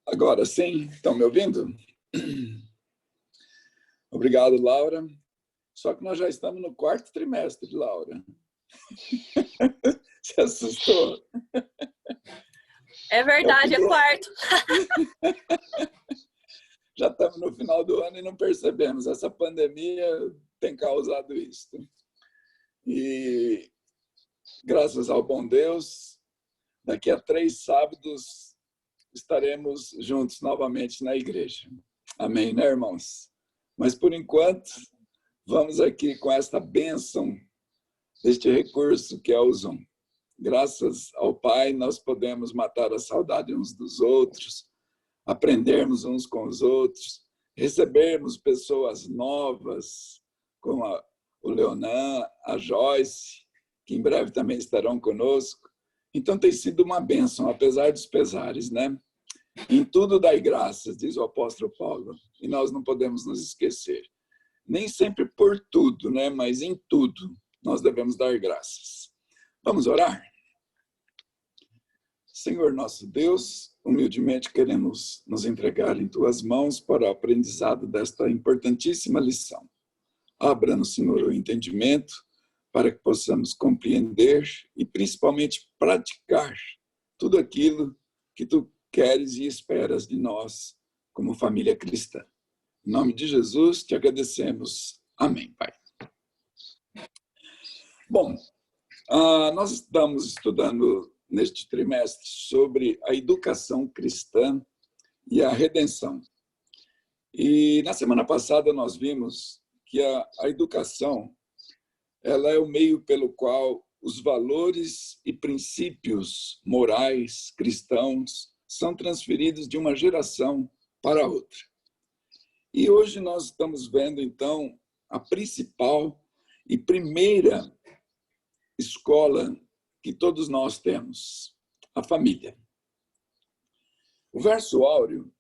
Agora sim, estão me ouvindo? Obrigado, Laura. Só que nós já estamos no quarto trimestre, Laura. Se assustou? É verdade, é quarto. Já estamos no final do ano e não percebemos. Essa pandemia tem causado isso. E graças ao bom Deus, daqui a 3 sábados estaremos juntos novamente na igreja. Amém, né, irmãos? Mas, por enquanto, vamos aqui com esta bênção deste recurso que é o Zoom. Graças ao Pai, nós podemos matar a saudade uns dos outros, aprendermos uns com os outros, recebermos pessoas novas, como o Leonan, a Joyce, que em breve também estarão conosco. Então, tem sido uma bênção, apesar dos pesares, né? Em tudo dai graças, diz o apóstolo Paulo, e nós não podemos nos esquecer. Nem sempre por tudo, né? Mas em tudo nós devemos dar graças. Vamos orar? Senhor nosso Deus, humildemente queremos nos entregar em Tuas mãos para o aprendizado desta importantíssima lição. Abra-nos, Senhor, o entendimento para que possamos compreender e principalmente praticar tudo aquilo que Tu queres e esperas de nós como família cristã. Em nome de Jesus, te agradecemos. Amém, Pai. Bom, nós estamos estudando neste trimestre sobre a educação cristã e a redenção. E na semana passada nós vimos que a educação ela é o meio pelo qual os valores e princípios morais cristãos são transferidos de uma geração para outra. E hoje nós estamos vendo, então, a principal e primeira escola que todos nós temos, a família. O verso áureo,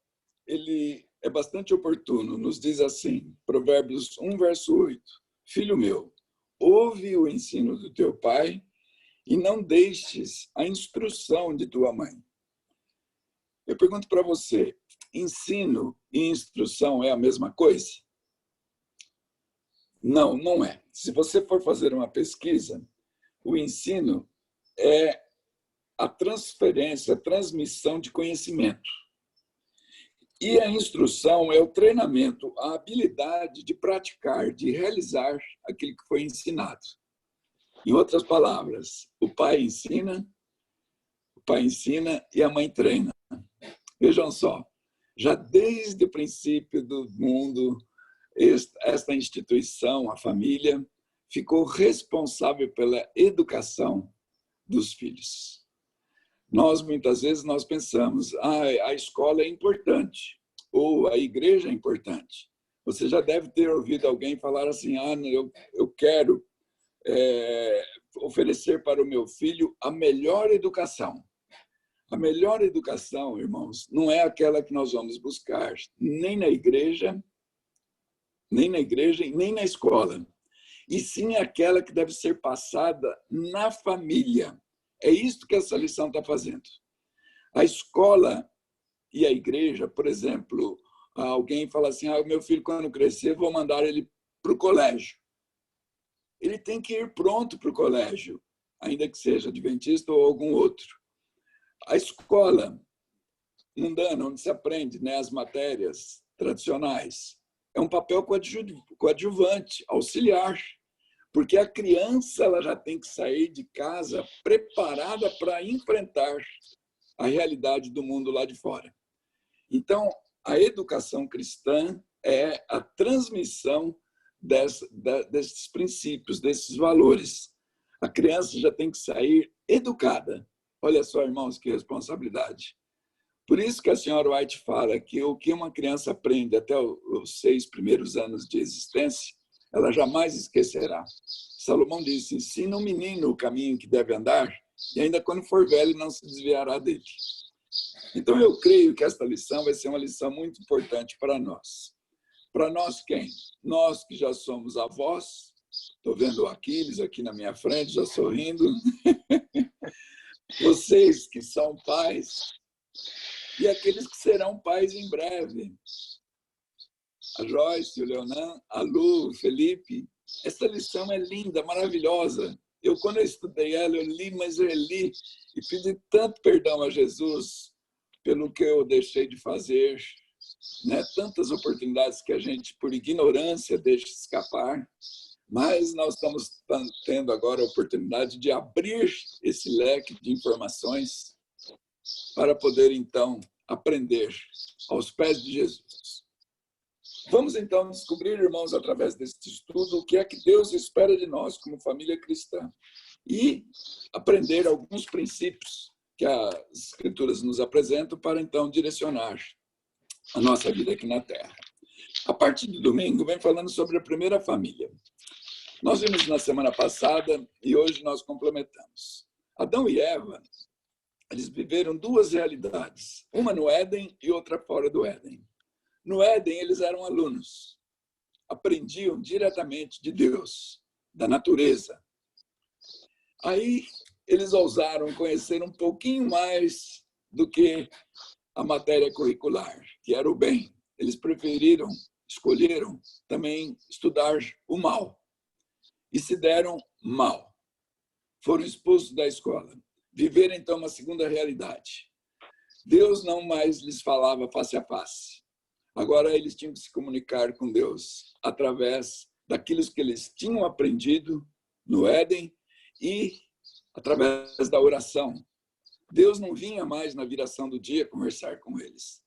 ele é bastante oportuno, nos diz assim, Provérbios 1, verso 8, Filho meu, ouve o ensino do teu pai e não deixes a instrução de tua mãe. Eu pergunto para você, ensino e instrução é a mesma coisa? Não, não é. Se você for fazer uma pesquisa, o ensino é a transferência, a transmissão de conhecimento. E a instrução é o treinamento, a habilidade de praticar, de realizar aquilo que foi ensinado. Em outras palavras, o pai ensina e a mãe treina. Vejam só, já desde o princípio do mundo, esta instituição, a família, ficou responsável pela educação dos filhos. Muitas vezes, nós pensamos, a escola é importante, ou a igreja é importante. Você já deve ter ouvido alguém falar assim, eu quero oferecer para o meu filho a melhor educação. A melhor educação, irmãos, não é aquela que nós vamos buscar nem na igreja e nem na escola, e sim aquela que deve ser passada na família. É isso que essa lição está fazendo. A escola e a igreja, por exemplo, alguém fala assim, o meu filho, quando crescer, vou mandar ele para o colégio. Ele tem que ir pronto para o colégio, ainda que seja adventista ou algum outro. A escola mundana, onde se aprende, né, as matérias tradicionais, é um papel coadjuvante, auxiliar, porque a criança ela já tem que sair de casa preparada para enfrentar a realidade do mundo lá de fora. Então, a educação cristã é a transmissão desses princípios, desses valores. A criança já tem que sair educada. Olha só, irmãos, que responsabilidade. Por isso que a senhora White fala que o que uma criança aprende até os 6 primeiros anos de existência, ela jamais esquecerá. Salomão disse, ensina um menino o caminho que deve andar, e ainda quando for velho não se desviará dele. Então, eu creio que esta lição vai ser uma lição muito importante para nós. Para nós quem? Nós que já somos avós, estou vendo o Aquiles aqui na minha frente, já sorrindo. Vocês que são pais, e aqueles que serão pais em breve. A Joyce, o Leonan, a Lu, o Felipe. Essa lição é linda, maravilhosa. Quando eu estudei ela, eu li, mas eu li e pedi tanto perdão a Jesus pelo que eu deixei de fazer, né? Tantas oportunidades que a gente, por ignorância, deixa escapar. Mas nós estamos tendo agora a oportunidade de abrir esse leque de informações para poder, então, aprender aos pés de Jesus. Vamos, então, descobrir, irmãos, através desse estudo, o que é que Deus espera de nós como família cristã e aprender alguns princípios que as Escrituras nos apresentam para, então, direcionar a nossa vida aqui na Terra. A partir de domingo, vem falando sobre a primeira família. Nós vimos na semana passada e hoje nós complementamos. Adão e Eva, eles viveram duas realidades, uma no Éden e outra fora do Éden. No Éden, eles eram alunos, aprendiam diretamente de Deus, da natureza. Aí, eles ousaram conhecer um pouquinho mais do que a matéria curricular, que era o bem. Eles escolheram também estudar o mal. E se deram mal. Foram expulsos da escola. Viveram, então, uma segunda realidade. Deus não mais lhes falava face a face. Agora eles tinham que se comunicar com Deus através daquilo que eles tinham aprendido no Éden e através da oração. Deus não vinha mais na viração do dia conversar com eles.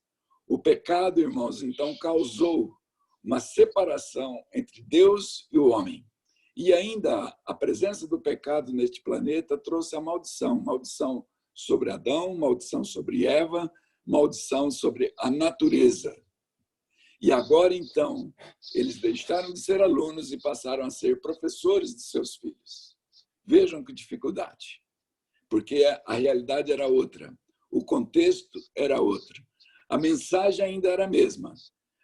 O pecado, irmãos, então causou uma separação entre Deus e o homem. E ainda a presença do pecado neste planeta trouxe a maldição. Maldição sobre Adão, maldição sobre Eva, maldição sobre a natureza. E agora, então, eles deixaram de ser alunos e passaram a ser professores de seus filhos. Vejam que dificuldade, porque a realidade era outra, o contexto era outro. A mensagem ainda era a mesma,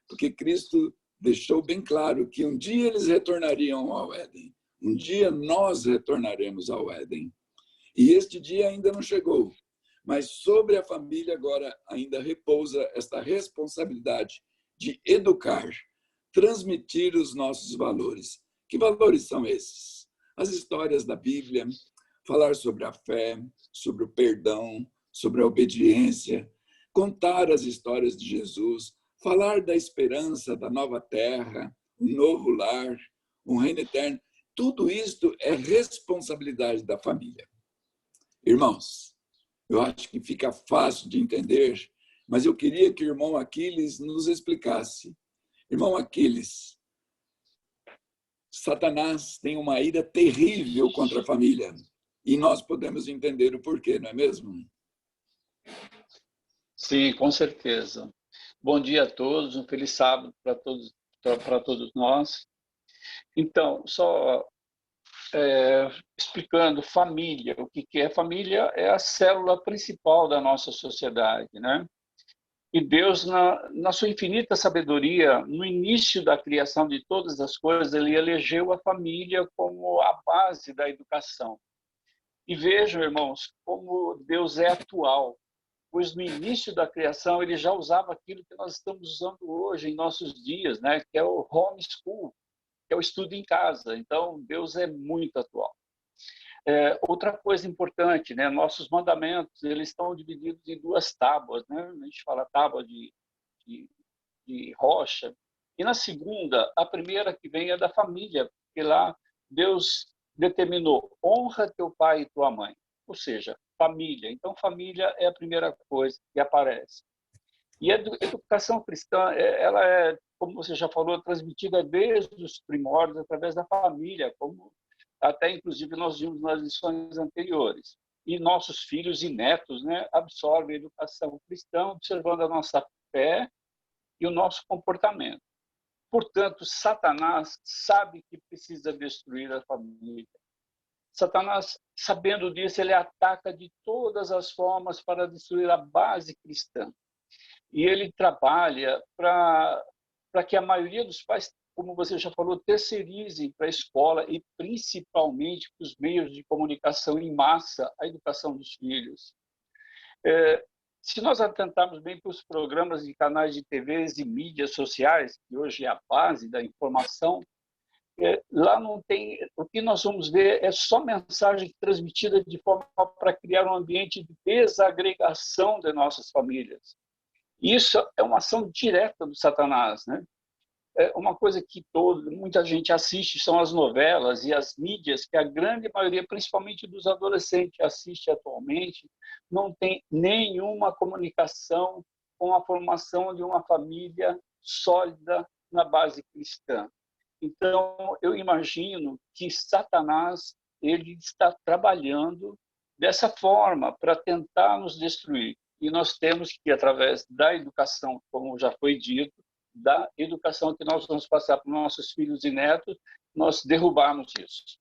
porque Cristo deixou bem claro que um dia eles retornariam ao Éden, um dia nós retornaremos ao Éden. E este dia ainda não chegou, mas sobre a família agora ainda repousa esta responsabilidade de educar, transmitir os nossos valores. Que valores são esses? As histórias da Bíblia, falar sobre a fé, sobre o perdão, sobre a obediência, contar as histórias de Jesus, falar da esperança da nova terra, um novo lar, um reino eterno. Tudo isto é responsabilidade da família. Irmãos, eu acho que fica fácil de entender, mas eu queria que o irmão Aquiles nos explicasse. Irmão Aquiles, Satanás tem uma ira terrível contra a família. E nós podemos entender o porquê, não é mesmo? Sim, com certeza. Bom dia a todos, um feliz sábado para todos nós. Então, só explicando família, o que é família é a célula principal da nossa sociedade, né? E Deus, na sua infinita sabedoria, no início da criação de todas as coisas, ele elegeu a família como a base da educação. E vejam, irmãos, como Deus é atual, pois no início da criação ele já usava aquilo que nós estamos usando hoje em nossos dias, né? Que é o homeschool, que é o estudo em casa. Então, Deus é muito atual. Outra coisa importante, né? Nossos mandamentos, eles estão divididos em duas tábuas, né? A gente fala tábua de rocha. E na segunda, a primeira que vem é da família, porque lá Deus determinou: honra teu pai e tua mãe. Ou seja, família. Então, família é a primeira coisa que aparece. E a educação cristã, ela é, como você já falou, transmitida desde os primórdios através da família, como até inclusive nós vimos nas lições anteriores. E nossos filhos e netos, né, absorvem a educação cristã, observando a nossa fé e o nosso comportamento. Portanto, Satanás sabe que precisa destruir a família. Satanás, sabendo disso, ele ataca de todas as formas para destruir a base cristã. E ele trabalha para que a maioria dos pais, como você já falou, terceirizem para a escola e principalmente para os meios de comunicação em massa a educação dos filhos. se nós atentarmos bem para os programas de canais de TVs e mídias sociais, que hoje é a base da informação, lá não tem... O que nós vamos ver é só mensagem transmitida de forma para criar um ambiente de desagregação de nossas famílias. Isso é uma ação direta do Satanás, né? Uma coisa que muita gente assiste são as novelas e as mídias, que a grande maioria, principalmente dos adolescentes, assiste atualmente, não tem nenhuma comunicação com a formação de uma família sólida na base cristã. Então, eu imagino que Satanás ele está trabalhando dessa forma para tentar nos destruir. E nós temos que, através da educação, como já foi dito, da educação que nós vamos passar para os nossos filhos e netos, nós derrubarmos isso.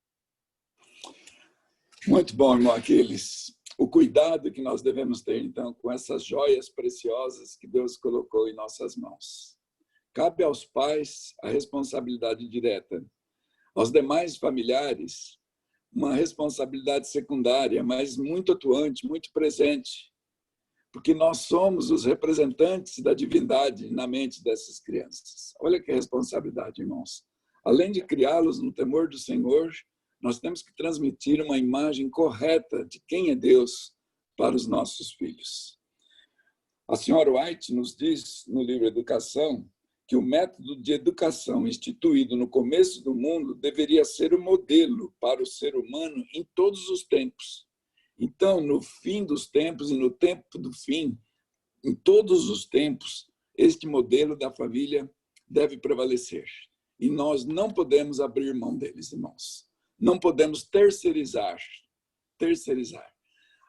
Muito bom, irmão Aquiles. O cuidado que nós devemos ter, então, com essas joias preciosas que Deus colocou em nossas mãos. Cabe aos pais a responsabilidade direta. Aos demais familiares, uma responsabilidade secundária, mas muito atuante, muito presente. Porque nós somos os representantes da divindade na mente dessas crianças. Olha que responsabilidade, irmãos. Além de criá-los no temor do Senhor, nós temos que transmitir uma imagem correta de quem é Deus para os nossos filhos. A senhora White nos diz, no livro Educação, que o método de educação instituído no começo do mundo deveria ser o modelo para o ser humano em todos os tempos. Então, no fim dos tempos e no tempo do fim, em todos os tempos, este modelo da família deve prevalecer. E nós não podemos abrir mão deles, irmãos. Não podemos terceirizar.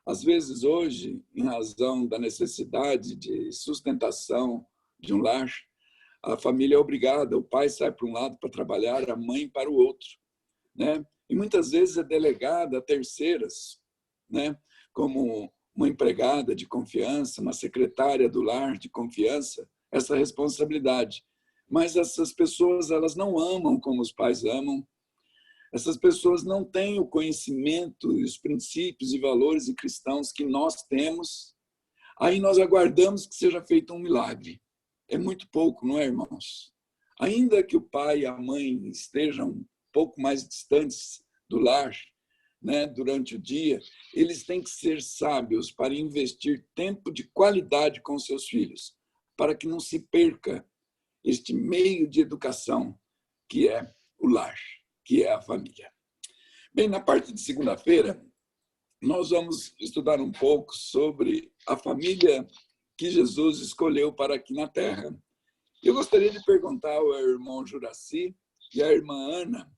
Às vezes, hoje, em razão da necessidade de sustentação de um lar, a família é obrigada, o pai sai para um lado para trabalhar, a mãe para o outro, né? E muitas vezes é delegada a terceiras, né? Como uma empregada de confiança, uma secretária do lar de confiança, essa responsabilidade. Mas essas pessoas, elas não amam como os pais amam. Essas pessoas não têm o conhecimento e os princípios e valores cristãos que nós temos. Aí nós aguardamos que seja feito um milagre. É muito pouco, não é, irmãos? Ainda que o pai e a mãe estejam um pouco mais distantes do lar, né, durante o dia, eles têm que ser sábios para investir tempo de qualidade com seus filhos, para que não se perca este meio de educação que é o lar, que é a família. Bem, na parte de segunda-feira, nós vamos estudar um pouco sobre a família que Jesus escolheu para aqui na Terra. Eu gostaria de perguntar ao irmão Juraci e à irmã Ana.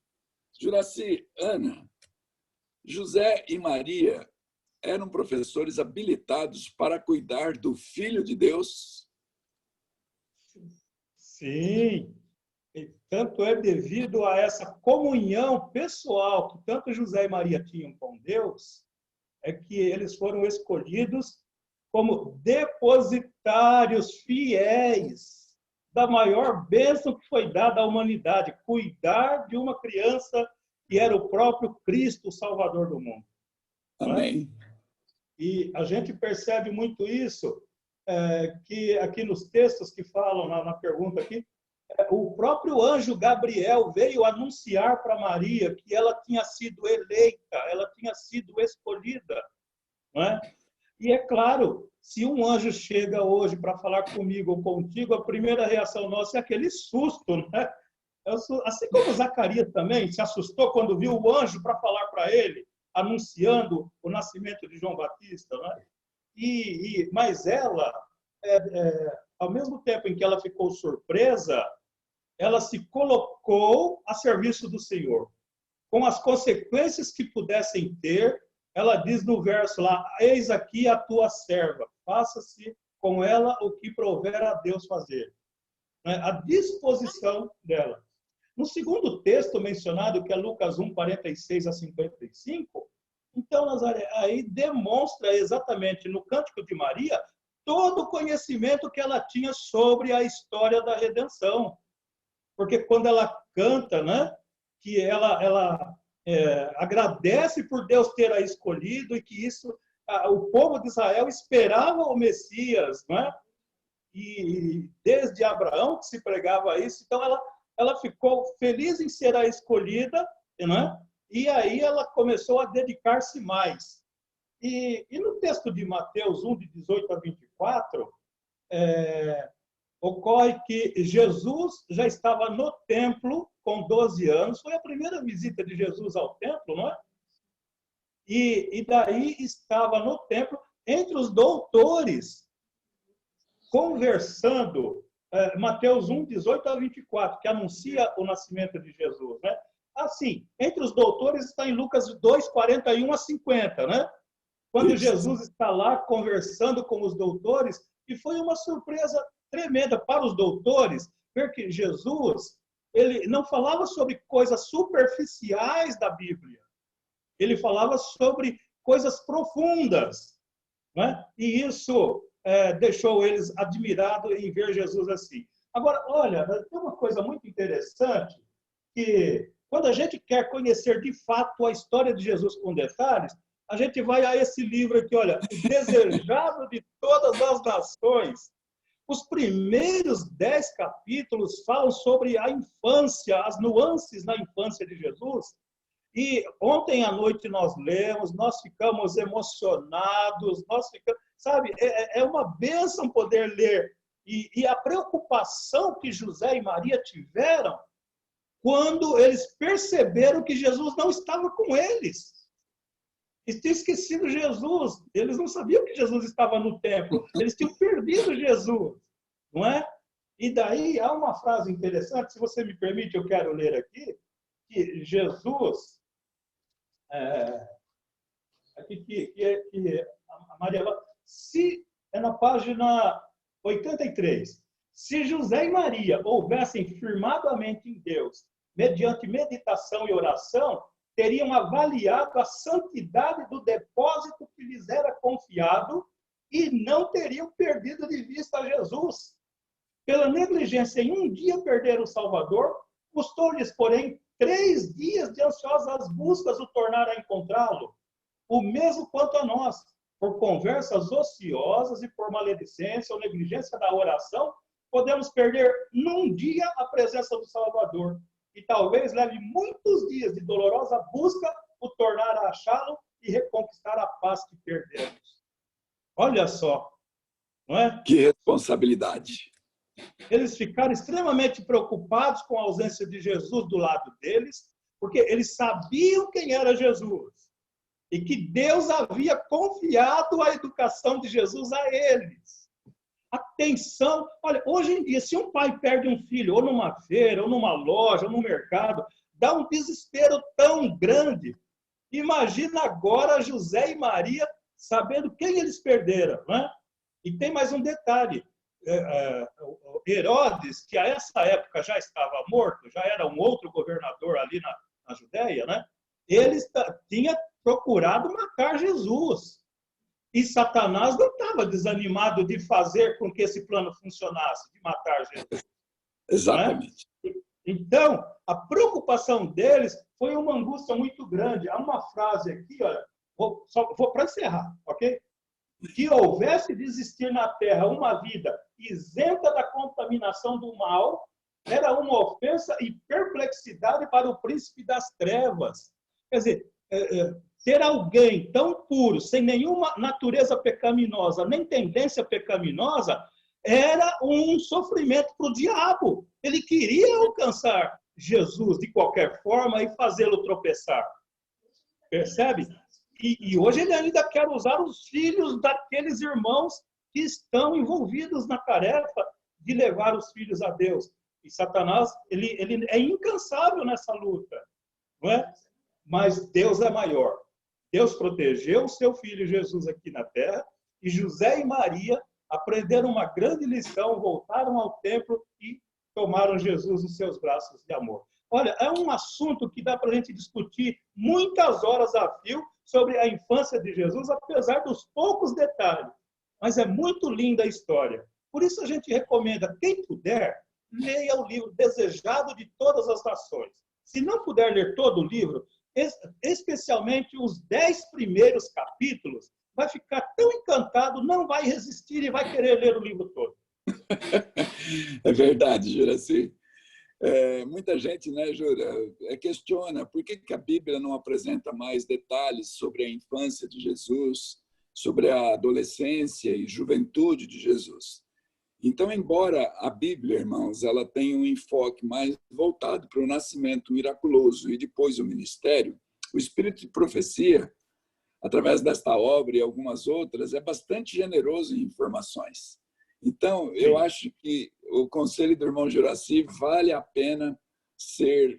Juraci, Ana, José e Maria eram professores habilitados para cuidar do Filho de Deus? Sim, e tanto é devido a essa comunhão pessoal que tanto José e Maria tinham com Deus, é que eles foram escolhidos como depositários fiéis da maior bênção que foi dada à humanidade, cuidar de uma criança que era o próprio Cristo, o Salvador do mundo. Amém. E a gente percebe muito isso, que aqui nos textos que falam, na pergunta aqui, o próprio anjo Gabriel veio anunciar para Maria que ela tinha sido eleita, ela tinha sido escolhida. Não é? E é claro, se um anjo chega hoje para falar comigo ou contigo, a primeira reação nossa é aquele susto, né? Assim como Zacarias também se assustou quando viu o anjo para falar para ele, anunciando o nascimento de João Batista, né? Mas ela, ao mesmo tempo em que ela ficou surpresa, ela se colocou a serviço do Senhor, com as consequências que pudessem ter. Ela diz no verso lá, eis aqui a tua serva, faça-se com ela o que prouver a Deus fazer. A disposição dela. No segundo texto mencionado, que é Lucas 1, 46 a 55, então, Nazaré, aí demonstra exatamente no Cântico de Maria todo o conhecimento que ela tinha sobre a história da redenção. Porque quando ela canta, né, que ela agradece por Deus ter a escolhido e que isso o povo de Israel esperava o Messias, não é? E desde Abraão que se pregava isso, então ela ficou feliz em ser a escolhida, não é? E aí ela começou a dedicar-se mais. E no texto de Mateus 1, de 18 a 24, ocorre que Jesus já estava no templo com 12 anos, foi a primeira visita de Jesus ao templo, não é? E daí estava no templo, entre os doutores, conversando, Mateus 1, 18 a 24, que anuncia o nascimento de Jesus, né? Assim, entre os doutores está em Lucas 2, 41 a 50, né? Quando Jesus está lá conversando com os doutores, e foi uma surpresa tremenda para os doutores, ver que Jesus, ele não falava sobre coisas superficiais da Bíblia. Ele falava sobre coisas profundas, né? E isso deixou eles admirados em ver Jesus assim. Agora, olha, tem uma coisa muito interessante, que quando a gente quer conhecer de fato a história de Jesus com detalhes, a gente vai a esse livro aqui, olha, O Desejado de Todas as Nações. Os primeiros 10 capítulos falam sobre a infância, as nuances na infância de Jesus. E ontem à noite nós lemos, nós ficamos emocionados, sabe, é uma bênção poder ler. E a preocupação que José e Maria tiveram quando eles perceberam que Jesus não estava com eles. Eles tinham esquecido Jesus, eles não sabiam que Jesus estava no templo, eles tinham perdido Jesus, não é? E daí há uma frase interessante, se você me permite, eu quero ler aqui, que Jesus... aqui que a Maria, se é na página 83, se José e Maria houvessem firmadamente em Deus, mediante meditação e oração, teriam avaliado a santidade do depósito que lhes era confiado e não teriam perdido de vista Jesus. Pela negligência em um dia perder o Salvador, custou-lhes, porém, 3 dias de ansiosas buscas o tornar a encontrá-lo. O mesmo quanto a nós, por conversas ociosas e por maledicência ou negligência da oração, podemos perder num dia a presença do Salvador. E talvez leve muitos dias de dolorosa busca o tornar a achá-lo e reconquistar a paz que perdemos. Olha só, não é? Que responsabilidade. Eles ficaram extremamente preocupados com a ausência de Jesus do lado deles, porque eles sabiam quem era Jesus e que Deus havia confiado a educação de Jesus a eles. Atenção, olha, hoje em dia, se um pai perde um filho, ou numa feira, ou numa loja, ou no mercado, dá um desespero tão grande. Imagina agora José e Maria sabendo quem eles perderam, né? E tem mais um detalhe. Herodes, que a essa época já estava morto, já era um outro governador ali na Judéia, né? Ele tinha procurado matar Jesus. E Satanás não estava desanimado de fazer com que esse plano funcionasse, de matar Jesus. Exatamente. Né? Então, a preocupação deles foi uma angústia muito grande. Há uma frase aqui, olha, vou para encerrar, ok? Que houvesse de existir na terra uma vida isenta da contaminação do mal, era uma ofensa e perplexidade para o príncipe das trevas. Quer dizer, ter alguém tão puro, sem nenhuma natureza pecaminosa, nem tendência pecaminosa, era um sofrimento para o diabo. Ele queria alcançar Jesus de qualquer forma e fazê-lo tropeçar. Percebe? E hoje ele ainda quer usar os filhos daqueles irmãos que estão envolvidos na tarefa de levar os filhos a Deus. E Satanás, ele é incansável nessa luta, não é? Mas Deus é maior. Deus protegeu o seu filho Jesus aqui na terra, e José e Maria aprenderam uma grande lição, voltaram ao templo e tomaram Jesus nos seus braços de amor. Olha, é um assunto que dá para a gente discutir muitas horas a fio sobre a infância de Jesus, apesar dos poucos detalhes. Mas é muito linda a história. Por isso a gente recomenda, quem puder, leia o livro Desejado de Todas as Nações. Se não puder ler todo o livro, especialmente os 10 primeiros capítulos, vai ficar tão encantado, não vai resistir e vai querer ler o livro todo. É verdade, Juraci. Muita gente, né, Jura, questiona por que a Bíblia não apresenta mais detalhes sobre a infância de Jesus, sobre a adolescência e juventude de Jesus. Então, embora a Bíblia, irmãos, ela tenha um enfoque mais voltado para o nascimento miraculoso e depois o ministério, o espírito de profecia, através desta obra e algumas outras, é bastante generoso em informações. Então, eu acho que o conselho do irmão Juraci vale a pena ser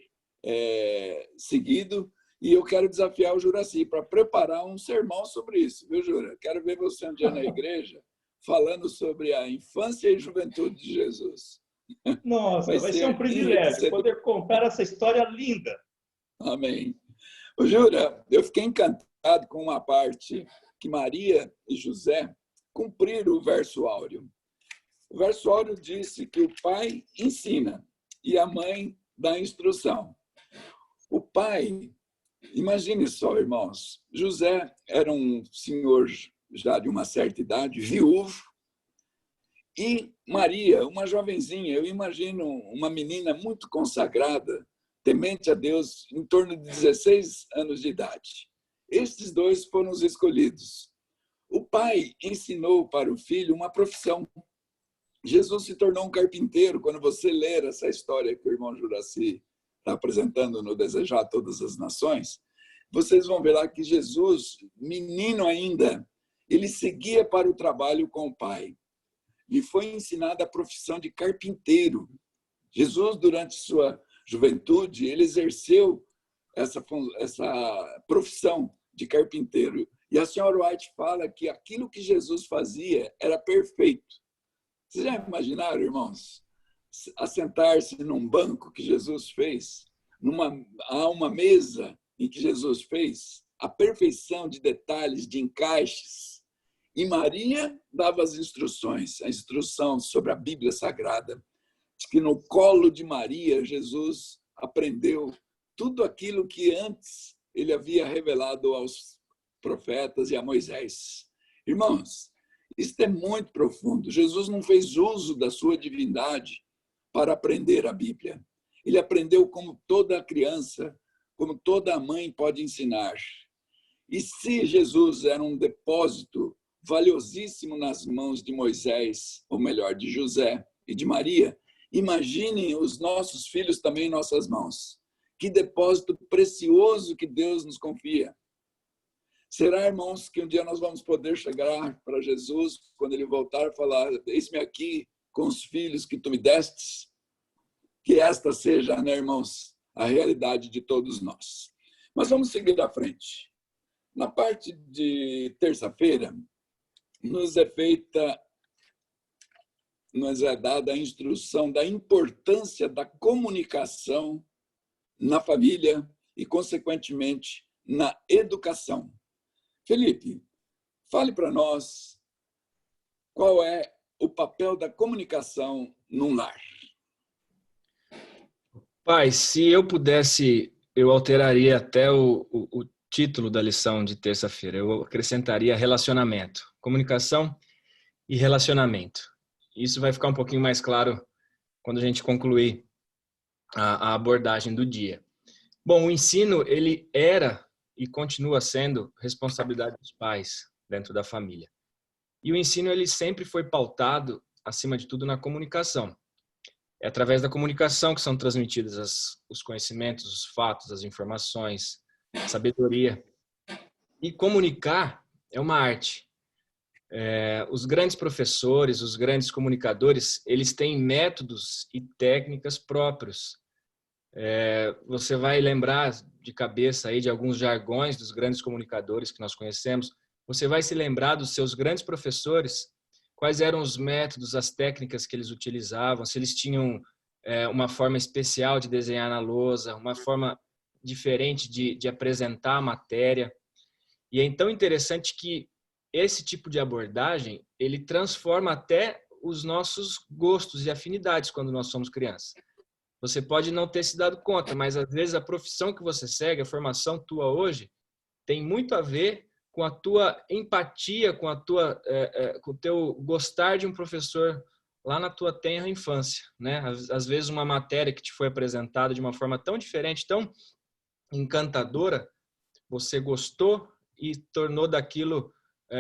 seguido, e eu quero desafiar o Juraci para preparar um sermão sobre isso, viu, Jura? Quero ver você um dia na igreja falando sobre a infância e juventude de Jesus. Nossa, vai ser um privilégio poder contar essa história linda. Amém. Jura, eu fiquei encantado com uma parte que Maria e José cumpriram o verso áureo. O verso áureo disse que o pai ensina e a mãe dá instrução. O pai, imagine só, irmãos, José era um senhor já de uma certa idade, viúvo, e Maria, uma jovenzinha, eu imagino uma menina muito consagrada, temente a Deus, em torno de 16 anos de idade. Estes dois foram os escolhidos. O pai ensinou para o filho uma profissão. Jesus se tornou um carpinteiro. Quando você ler essa história que o irmão Juraci está apresentando no Desejar a Todas as Nações, vocês vão ver lá que Jesus, menino ainda, ele seguia para o trabalho com o pai. Lhe foi ensinada a profissão de carpinteiro. Jesus, durante sua juventude, ele exerceu essa profissão de carpinteiro. E a senhora White fala que aquilo que Jesus fazia era perfeito. Vocês já imaginaram, irmãos, assentar-se num banco que Jesus fez, a uma mesa em que Jesus fez, a perfeição de detalhes, de encaixes. E Maria dava as instruções, a instrução sobre a Bíblia Sagrada, de que no colo de Maria, Jesus aprendeu tudo aquilo que antes ele havia revelado aos profetas e a Moisés. Irmãos, isso é muito profundo. Jesus não fez uso da sua divindade para aprender a Bíblia. Ele aprendeu como toda criança, como toda mãe pode ensinar. E se Jesus era um depósito valiosíssimo nas mãos de Moisés, ou melhor, de José e de Maria, imaginem os nossos filhos também em nossas mãos. Que depósito precioso que Deus nos confia. Será, irmãos, que um dia nós vamos poder chegar para Jesus, quando ele voltar, falar: eis-me aqui com os filhos que tu me destes? Que esta seja, né, irmãos, a realidade de todos nós. Mas vamos seguir à frente. Na parte de terça-feira, nos é dada a instrução da importância da comunicação na família e, consequentemente, na educação. Felipe, fale para nós qual é o papel da comunicação num lar. Pai, se eu pudesse, eu alteraria até o título da lição de terça-feira. Eu acrescentaria relacionamento, comunicação e relacionamento. Isso vai ficar um pouquinho mais claro quando a gente concluir a abordagem do dia. Bom, o ensino, ele era e continua sendo responsabilidade dos pais dentro da família. E o ensino, ele sempre foi pautado, acima de tudo, na comunicação. É através da comunicação que são transmitidos os conhecimentos, os fatos, as informações, a sabedoria. E comunicar é uma arte. Os grandes professores, os grandes comunicadores, eles têm métodos e técnicas próprios. Você vai lembrar de cabeça aí de alguns jargões dos grandes comunicadores que nós conhecemos. Você vai se lembrar dos seus grandes professores, quais eram os métodos, as técnicas que eles utilizavam, se eles tinham uma forma especial de desenhar na lousa, uma forma diferente de apresentar a matéria. E é tão interessante que esse tipo de abordagem, ele transforma até os nossos gostos e afinidades quando nós somos crianças. Você pode não ter se dado conta, mas às vezes a profissão que você segue, a formação tua hoje, tem muito a ver com a tua empatia, com o teu gostar de um professor lá na tua tenra infância, né? Às vezes uma matéria que te foi apresentada de uma forma tão diferente, tão encantadora, você gostou e tornou daquilo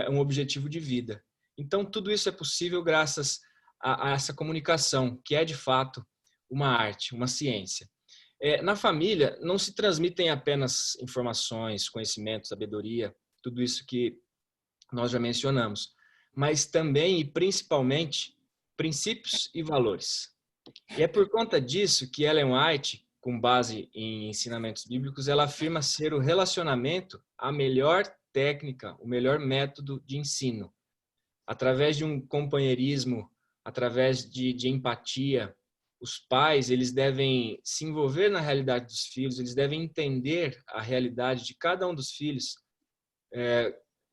um objetivo de vida. Então, tudo isso é possível graças a essa comunicação, que é, de fato, uma arte, uma ciência. Na família, não se transmitem apenas informações, conhecimento, sabedoria, tudo isso que nós já mencionamos, mas também e principalmente princípios e valores. E é por conta disso que Ellen White, com base em ensinamentos bíblicos, ela afirma ser o relacionamento a melhor técnica, o melhor método de ensino. Através de um companheirismo, através de empatia, os pais, eles devem se envolver na realidade dos filhos, eles devem entender a realidade de cada um dos filhos.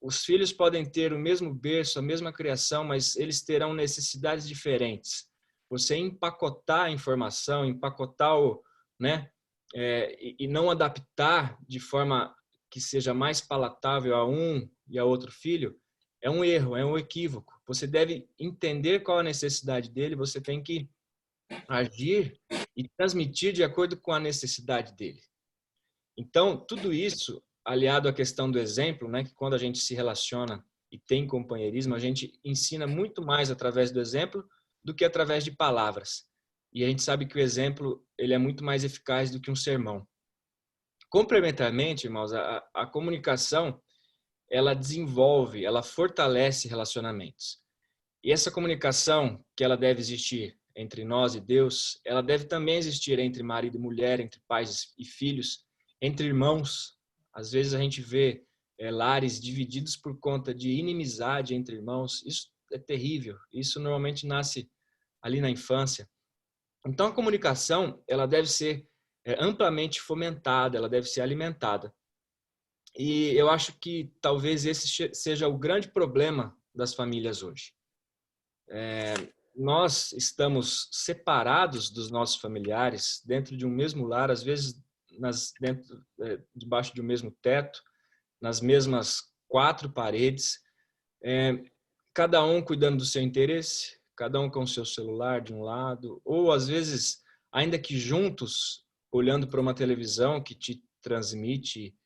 Os filhos podem ter o mesmo berço, a mesma criação, mas eles terão necessidades diferentes. Você empacotar a informação, empacotar e não adaptar de forma que seja mais palatável a um e a outro filho, é um erro, é um equívoco. Você deve entender qual a necessidade dele, você tem que agir e transmitir de acordo com a necessidade dele. Então, tudo isso, aliado à questão do exemplo, né, que quando a gente se relaciona e tem companheirismo, a gente ensina muito mais através do exemplo do que através de palavras. E a gente sabe que o exemplo ele é muito mais eficaz do que um sermão. Complementarmente, irmãos, a comunicação, ela desenvolve, ela fortalece relacionamentos. E essa comunicação que ela deve existir entre nós e Deus, ela deve também existir entre marido e mulher, entre pais e filhos, entre irmãos. Às vezes a gente vê lares divididos por conta de inimizade entre irmãos. Isso é terrível. Isso normalmente nasce ali na infância. Então a comunicação, ela deve ser amplamente fomentada, ela deve ser alimentada. E eu acho que talvez esse seja o grande problema das famílias hoje. Nós estamos separados dos nossos familiares dentro de um mesmo lar, às vezes debaixo de um mesmo teto, nas mesmas 4 paredes, cada um cuidando do seu interesse, cada um com o seu celular de um lado, ou às vezes, ainda que juntos, olhando para uma televisão que te transmite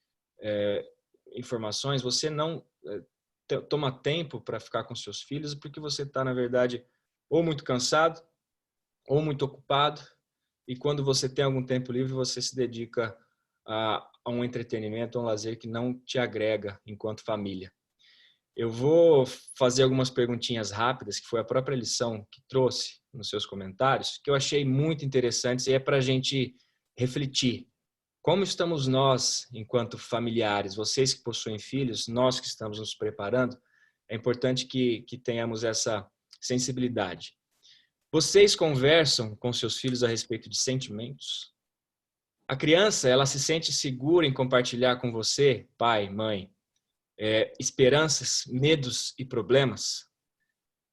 informações, você não toma tempo para ficar com seus filhos porque você está, na verdade, ou muito cansado, ou muito ocupado, e quando você tem algum tempo livre, você se dedica a um entretenimento, a um lazer que não te agrega enquanto família. Eu vou fazer algumas perguntinhas rápidas, que foi a própria lição que trouxe nos seus comentários, que eu achei muito interessantes e é para a gente refletir. Como estamos nós, enquanto familiares, vocês que possuem filhos, nós que estamos nos preparando, é importante que tenhamos essa sensibilidade. Vocês conversam com seus filhos a respeito de sentimentos? A criança, ela se sente segura em compartilhar com você, pai, mãe, esperanças, medos e problemas?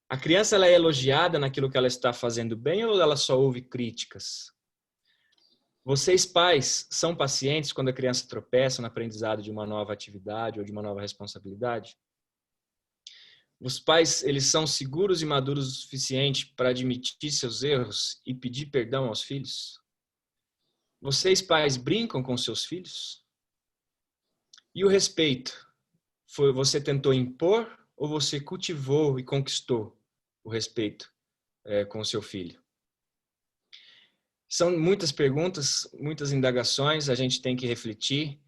A criança, ela é elogiada naquilo que ela está fazendo bem ou ela só ouve críticas? Vocês, pais, são pacientes quando a criança tropeça no aprendizado de uma nova atividade ou de uma nova responsabilidade? Os pais, eles são seguros e maduros o suficiente para admitir seus erros e pedir perdão aos filhos? Vocês, pais, brincam com seus filhos? E o respeito? Você tentou impor ou você cultivou e conquistou o respeito com o seu filho? São muitas perguntas, muitas indagações, a gente tem que refletir.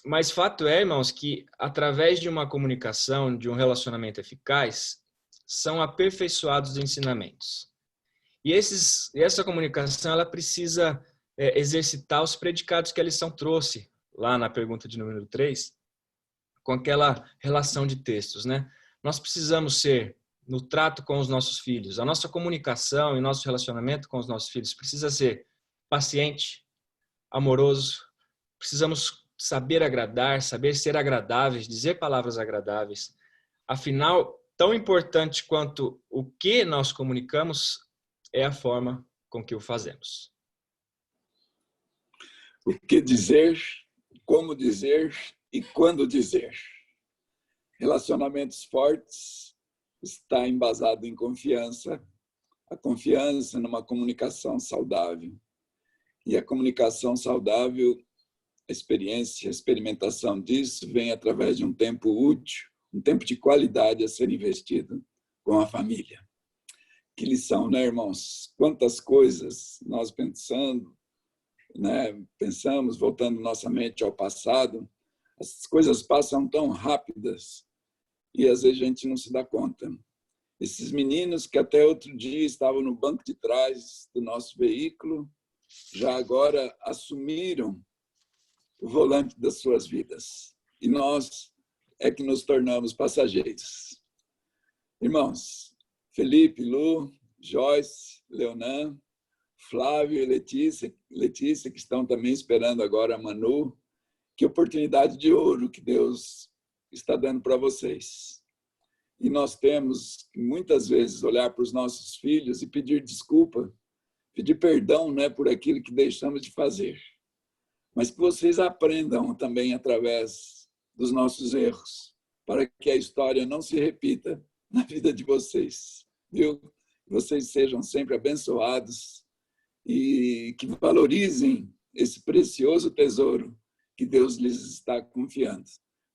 Mas fato é, irmãos, que através de uma comunicação, de um relacionamento eficaz, são aperfeiçoados os ensinamentos. E essa comunicação, ela precisa exercitar os predicados que a lição trouxe, lá na pergunta de número 3, com aquela relação de textos, né? Nós precisamos ser, no trato com os nossos filhos, a nossa comunicação e nosso relacionamento com os nossos filhos precisa ser paciente, amoroso, precisamos saber agradar, saber ser agradáveis, dizer palavras agradáveis. Afinal, tão importante quanto o que nós comunicamos é a forma com que o fazemos. O que dizer, como dizer e quando dizer. Relacionamentos fortes está embasado em confiança, a confiança numa comunicação saudável. E a comunicação saudável, a experiência, a experimentação disso vem através de um tempo útil, um tempo de qualidade a ser investido com a família. Que lição, né, irmãos? Quantas coisas nós pensamos, voltando nossa mente ao passado, as coisas passam tão rápidas e às vezes a gente não se dá conta. Esses meninos que até outro dia estavam no banco de trás do nosso veículo, já agora assumiram o volante das suas vidas. E nós é que nos tornamos passageiros. Irmãos, Felipe, Lu, Joyce, Leonan, Flávio e Letícia, que estão também esperando agora a Manu, que oportunidade de ouro que Deus está dando para vocês. E nós temos que muitas vezes olhar para os nossos filhos e pedir desculpa, pedir perdão, né, por aquilo que deixamos de fazer. Mas que vocês aprendam também através dos nossos erros, para que a história não se repita na vida de vocês, viu? Vocês sejam sempre abençoados e que valorizem esse precioso tesouro que Deus lhes está confiando,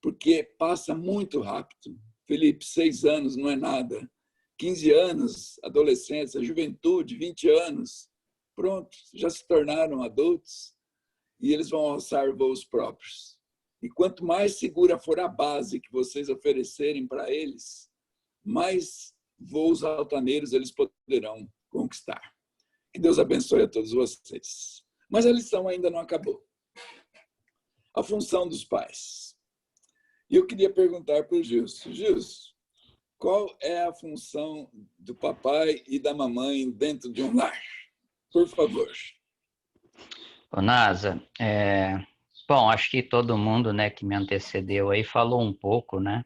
porque passa muito rápido. Felipe, 6 anos não é nada. 15 anos, adolescência, juventude, 20 anos, pronto, já se tornaram adultos e eles vão alçar voos próprios. E quanto mais segura for a base que vocês oferecerem para eles, mais voos altaneiros eles poderão conquistar. Que Deus abençoe a todos vocês. Mas a lição ainda não acabou. A função dos pais. E eu queria perguntar para o Gilson. Gilson, qual é a função do papai e da mamãe dentro de um lar? Por favor. Ô, Nasa, bom, acho que todo mundo, né, que me antecedeu aí falou um pouco, né?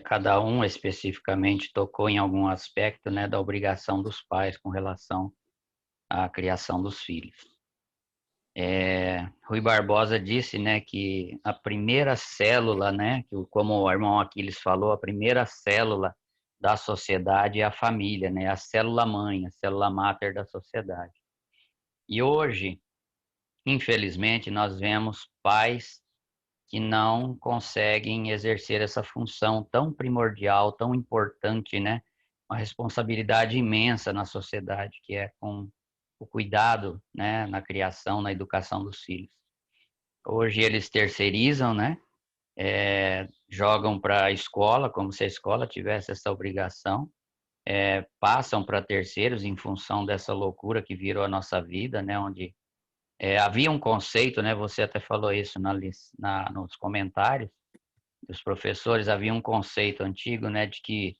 Cada um especificamente tocou em algum aspecto, né, da obrigação dos pais com relação à criação dos filhos. Rui Barbosa disse, né, que a primeira célula, né, como o irmão Aquiles falou, a primeira célula da sociedade é a família, né, a célula mãe, a célula máter da sociedade. E hoje, infelizmente, nós vemos pais que não conseguem exercer essa função tão primordial, tão importante, né, uma responsabilidade imensa na sociedade, que é com o cuidado, né, na criação, na educação dos filhos. Hoje eles terceirizam, né, jogam para a escola, como se a escola tivesse essa obrigação, passam para terceiros em função dessa loucura que virou a nossa vida, né, onde havia um conceito, né, você até falou isso nos comentários dos professores, havia um conceito antigo, né, de que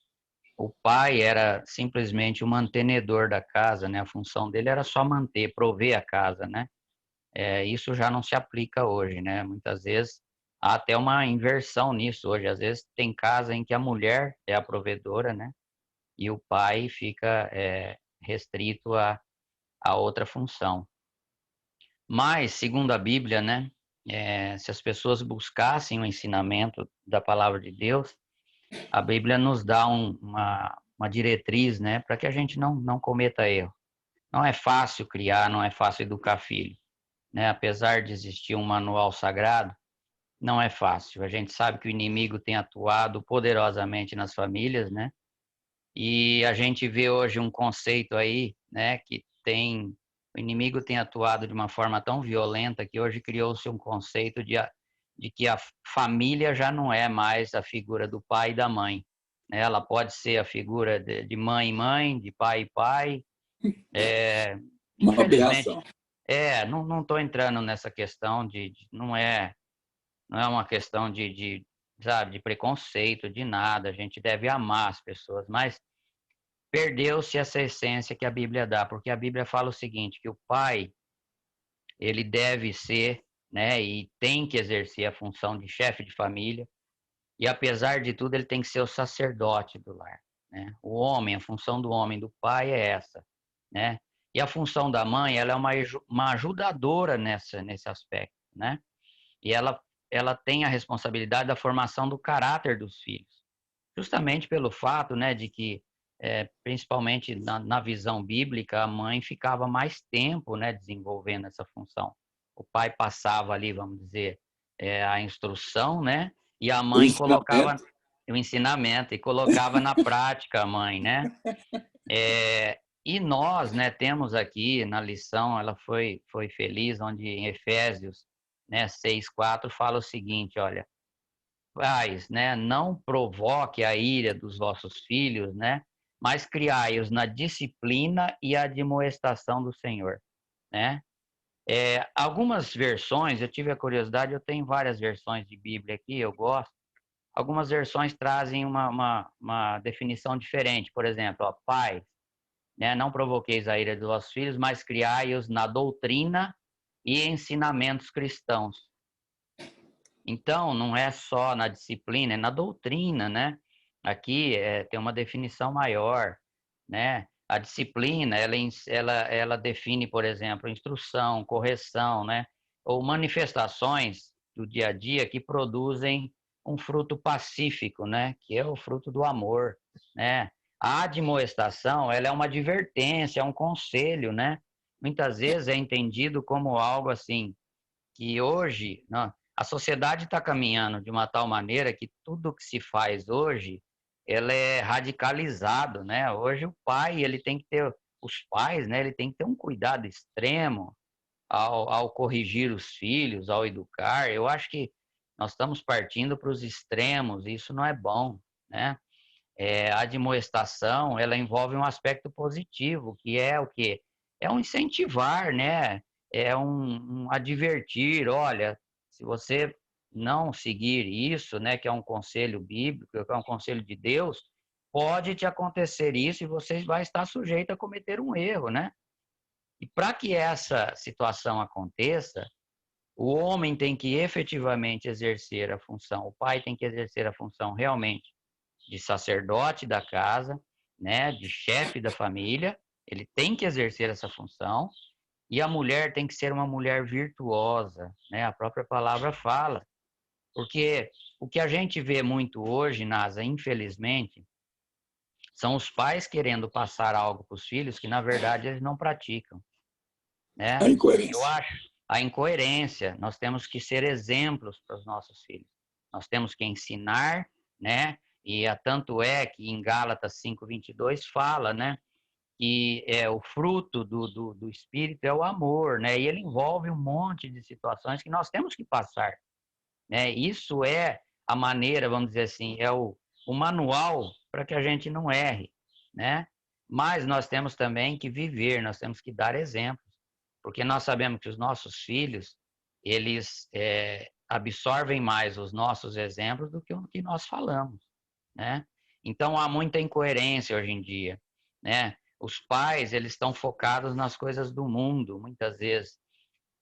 o pai era simplesmente o mantenedor da casa, né? A função dele era só manter, prover a casa, né? Isso já não se aplica hoje, né? Muitas vezes há até uma inversão nisso hoje. Às vezes tem casa em que a mulher é a provedora, né? E o pai fica restrito a outra função. Mas, segundo a Bíblia, né? Se as pessoas buscassem o ensinamento da palavra de Deus, a Bíblia nos dá uma diretriz, né, para que a gente não cometa erro. Não é fácil criar, não é fácil educar filho, né? Apesar de existir um manual sagrado, não é fácil. A gente sabe que o inimigo tem atuado poderosamente nas famílias, né? E a gente vê hoje um conceito aí, né, o inimigo tem atuado de uma forma tão violenta que hoje criou-se um conceito de que a família já não é mais a figura do pai e da mãe. Ela pode ser a figura de mãe e mãe, de pai e pai. Uma aberração. Não estou entrando nessa questão não é uma questão sabe, de preconceito, de nada. A gente deve amar as pessoas, mas perdeu-se essa essência que a Bíblia dá, porque a Bíblia fala o seguinte, que o pai, ele deve ser, né, e tem que exercer a função de chefe de família, e apesar de tudo ele tem que ser o sacerdote do lar, né? O homem, a função do homem, do pai é essa, né? E a função da mãe, ela é uma ajudadora nesse aspecto, né? E ela ela tem a responsabilidade da formação do caráter dos filhos, justamente pelo fato, né, de que, principalmente na visão bíblica, a mãe ficava mais tempo, né, desenvolvendo essa função. O pai passava ali, vamos dizer, a instrução, né, e a mãe colocava o ensinamento e colocava na prática a mãe, né? E nós, né, temos aqui na lição, ela foi feliz, onde em Efésios, né, 6:4 fala o seguinte, olha, pais, né, não provoque a ira dos vossos filhos, né, mas criai-os na disciplina e admoestação do Senhor, né? Algumas versões, eu tive a curiosidade, eu tenho várias versões de Bíblia aqui, eu gosto. Algumas versões trazem uma definição diferente. Por exemplo, ó, pais, né, não provoqueis a ira dos vossos filhos, mas criai-os na doutrina e ensinamentos cristãos. Então, não é só na disciplina, é na doutrina, né? Aqui tem uma definição maior, né? A disciplina, ela define, por exemplo, instrução, correção, né? Ou manifestações do dia a dia que produzem um fruto pacífico, né? Que é o fruto do amor, né? A admoestação, ela é uma advertência, é um conselho, né? Muitas vezes é entendido como algo assim, que hoje, não, a sociedade está caminhando de uma tal maneira que tudo que se faz hoje, ela é radicalizado, né? Hoje o pai, ele tem que ter, os pais, né? Ele tem que ter um cuidado extremo ao corrigir os filhos, ao educar. Eu acho que nós estamos partindo para os extremos, e isso não é bom, né? A admoestação, ela envolve um aspecto positivo, que é o quê? É um incentivar, né? É um advertir, olha, se você não seguir isso, né, que é um conselho bíblico, que é um conselho de Deus, pode te acontecer isso e você vai estar sujeito a cometer um erro, né? E para que essa situação aconteça, o homem tem que efetivamente exercer a função, o pai tem que exercer a função realmente de sacerdote da casa, né, de chefe da família, ele tem que exercer essa função, e a mulher tem que ser uma mulher virtuosa, né? A própria palavra fala. Porque o que a gente vê muito hoje, Nasa, infelizmente, são os pais querendo passar algo para os filhos que, na verdade, eles não praticam, né? A Eu incoerência. acho a incoerência. Nós temos que ser exemplos para os nossos filhos. Nós temos que ensinar, né? E tanto é que em Gálatas 5:22 fala, né? Que o fruto do Espírito é o amor, né? E ele envolve um monte de situações que nós temos que passar, né? Isso é a maneira, vamos dizer assim, é o manual para que a gente não erre, né? Mas nós temos também que viver, nós temos que dar exemplos, porque nós sabemos que os nossos filhos, eles absorvem mais os nossos exemplos do que o que nós falamos, né? Então há muita incoerência hoje em dia, né? Os pais, eles estão focados nas coisas do mundo, muitas vezes.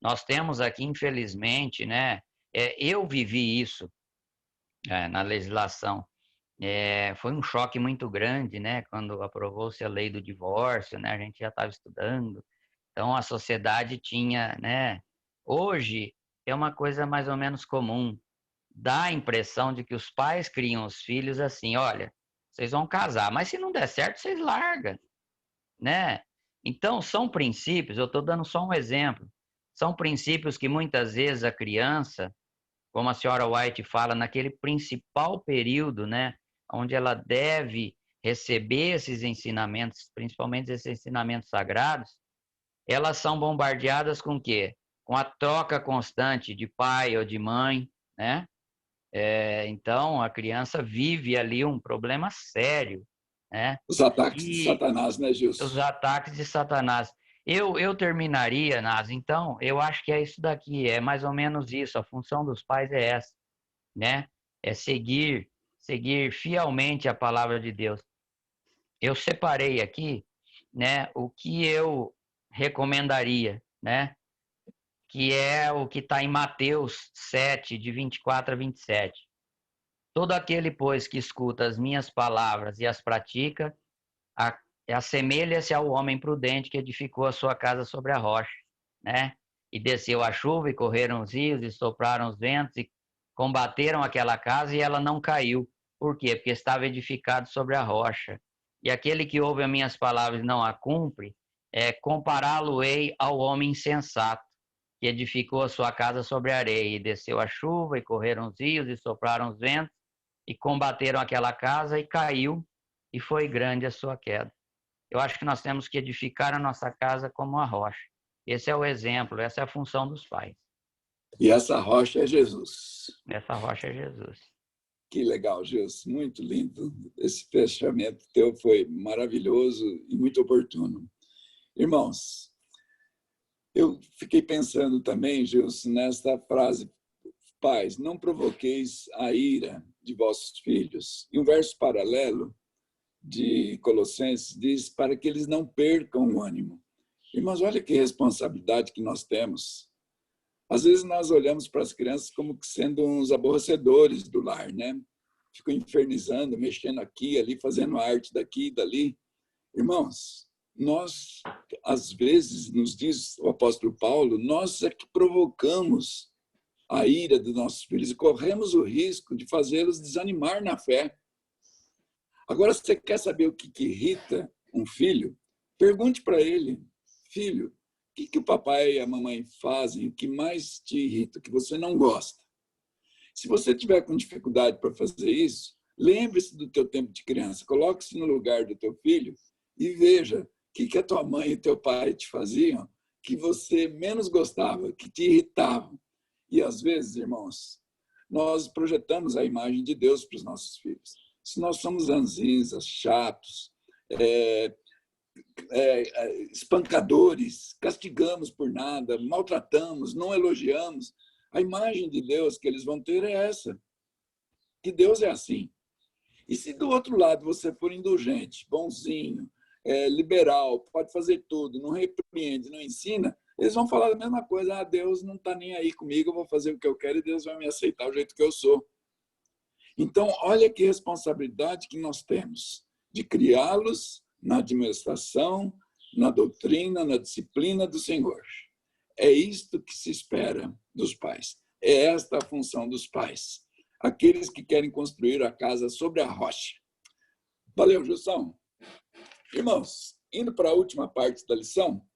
Nós temos aqui, infelizmente, né? Eu vivi isso na legislação. Foi um choque muito grande, né? Quando aprovou-se a lei do divórcio, né? A gente já estava estudando. Então, a sociedade tinha, né? Hoje, é uma coisa mais ou menos comum. Dá a impressão de que os pais criam os filhos assim, olha, vocês vão casar, mas se não der certo, vocês largam, né? Então, são princípios, eu estou dando só um exemplo, são princípios que muitas vezes a criança, como a senhora White fala, naquele principal período, né, onde ela deve receber esses ensinamentos, principalmente esses ensinamentos sagrados, elas são bombardeadas com o quê? Com a troca constante de pai ou de mãe, né? Então, a criança vive ali um problema sério, né? Os ataques de E Satanás, né, os Gilson? ataques de Satanás. Eu terminaria, Nas, então, eu acho que é isso daqui, é mais ou menos isso, a função dos pais é essa, né? É seguir fielmente a palavra de Deus. Eu separei aqui, né, o que eu recomendaria, né? Que é o que está em Mateus 7, de 24 a 27. Todo aquele, pois, que escuta as minhas palavras e as pratica, assemelha-se ao homem prudente que edificou a sua casa sobre a rocha, né? E desceu a chuva, e correram os rios, e sopraram os ventos, combateram aquela casa e ela não caiu. Por quê? Porque estava edificado sobre a rocha. E aquele que ouve as minhas palavras e não a cumpre, compará-lo-ei ao homem insensato, que edificou a sua casa sobre a areia, e desceu a chuva, e correram os rios, e sopraram os ventos, e combateram aquela casa, e caiu, e foi grande a sua queda. Eu acho que nós temos que edificar a nossa casa como a rocha. Esse é o exemplo, essa é a função dos pais. E essa rocha é Jesus. Essa rocha é Jesus. Que legal, Gilson, muito lindo. Esse fechamento teu foi maravilhoso e muito oportuno. Irmãos, eu fiquei pensando também, Gilson, nesta frase: pais, não provoqueis a ira de vossos filhos. E um verso paralelo de Colossenses diz: para que eles não percam o ânimo. Irmãos, olha que responsabilidade que nós temos. Às vezes nós olhamos para as crianças como sendo uns aborrecedores do lar, né? Ficam infernizando, mexendo aqui, ali, fazendo arte daqui e dali. Irmãos, nós, às vezes, nos diz o apóstolo Paulo, nós é que provocamos a ira dos nossos filhos e corremos o risco de fazê-los desanimar na fé. Agora, se você quer saber o que irrita um filho, pergunte para ele: filho, o que o papai e a mamãe fazem, o que mais te irrita, que você não gosta? Se você tiver com dificuldade para fazer isso, lembre-se do teu tempo de criança, coloque-se no lugar do teu filho e veja o que a tua mãe e teu pai te faziam, que você menos gostava, que te irritavam. E às vezes, irmãos, nós projetamos a imagem de Deus para os nossos filhos. Se nós somos ranzinzas, chatos, espancadores, castigamos por nada, maltratamos, não elogiamos, a imagem de Deus que eles vão ter é essa, que Deus é assim. E se do outro lado você for indulgente, bonzinho, liberal, pode fazer tudo, não repreende, não ensina, eles vão falar a mesma coisa: Deus não está nem aí comigo, eu vou fazer o que eu quero e Deus vai me aceitar do jeito que eu sou. Então, olha que responsabilidade que nós temos de criá-los na administração, na doutrina, na disciplina do Senhor. É isto que se espera dos pais. É esta a função dos pais. Aqueles que querem construir a casa sobre a rocha. Valeu, Gilson. Irmãos, indo para a última parte da lição,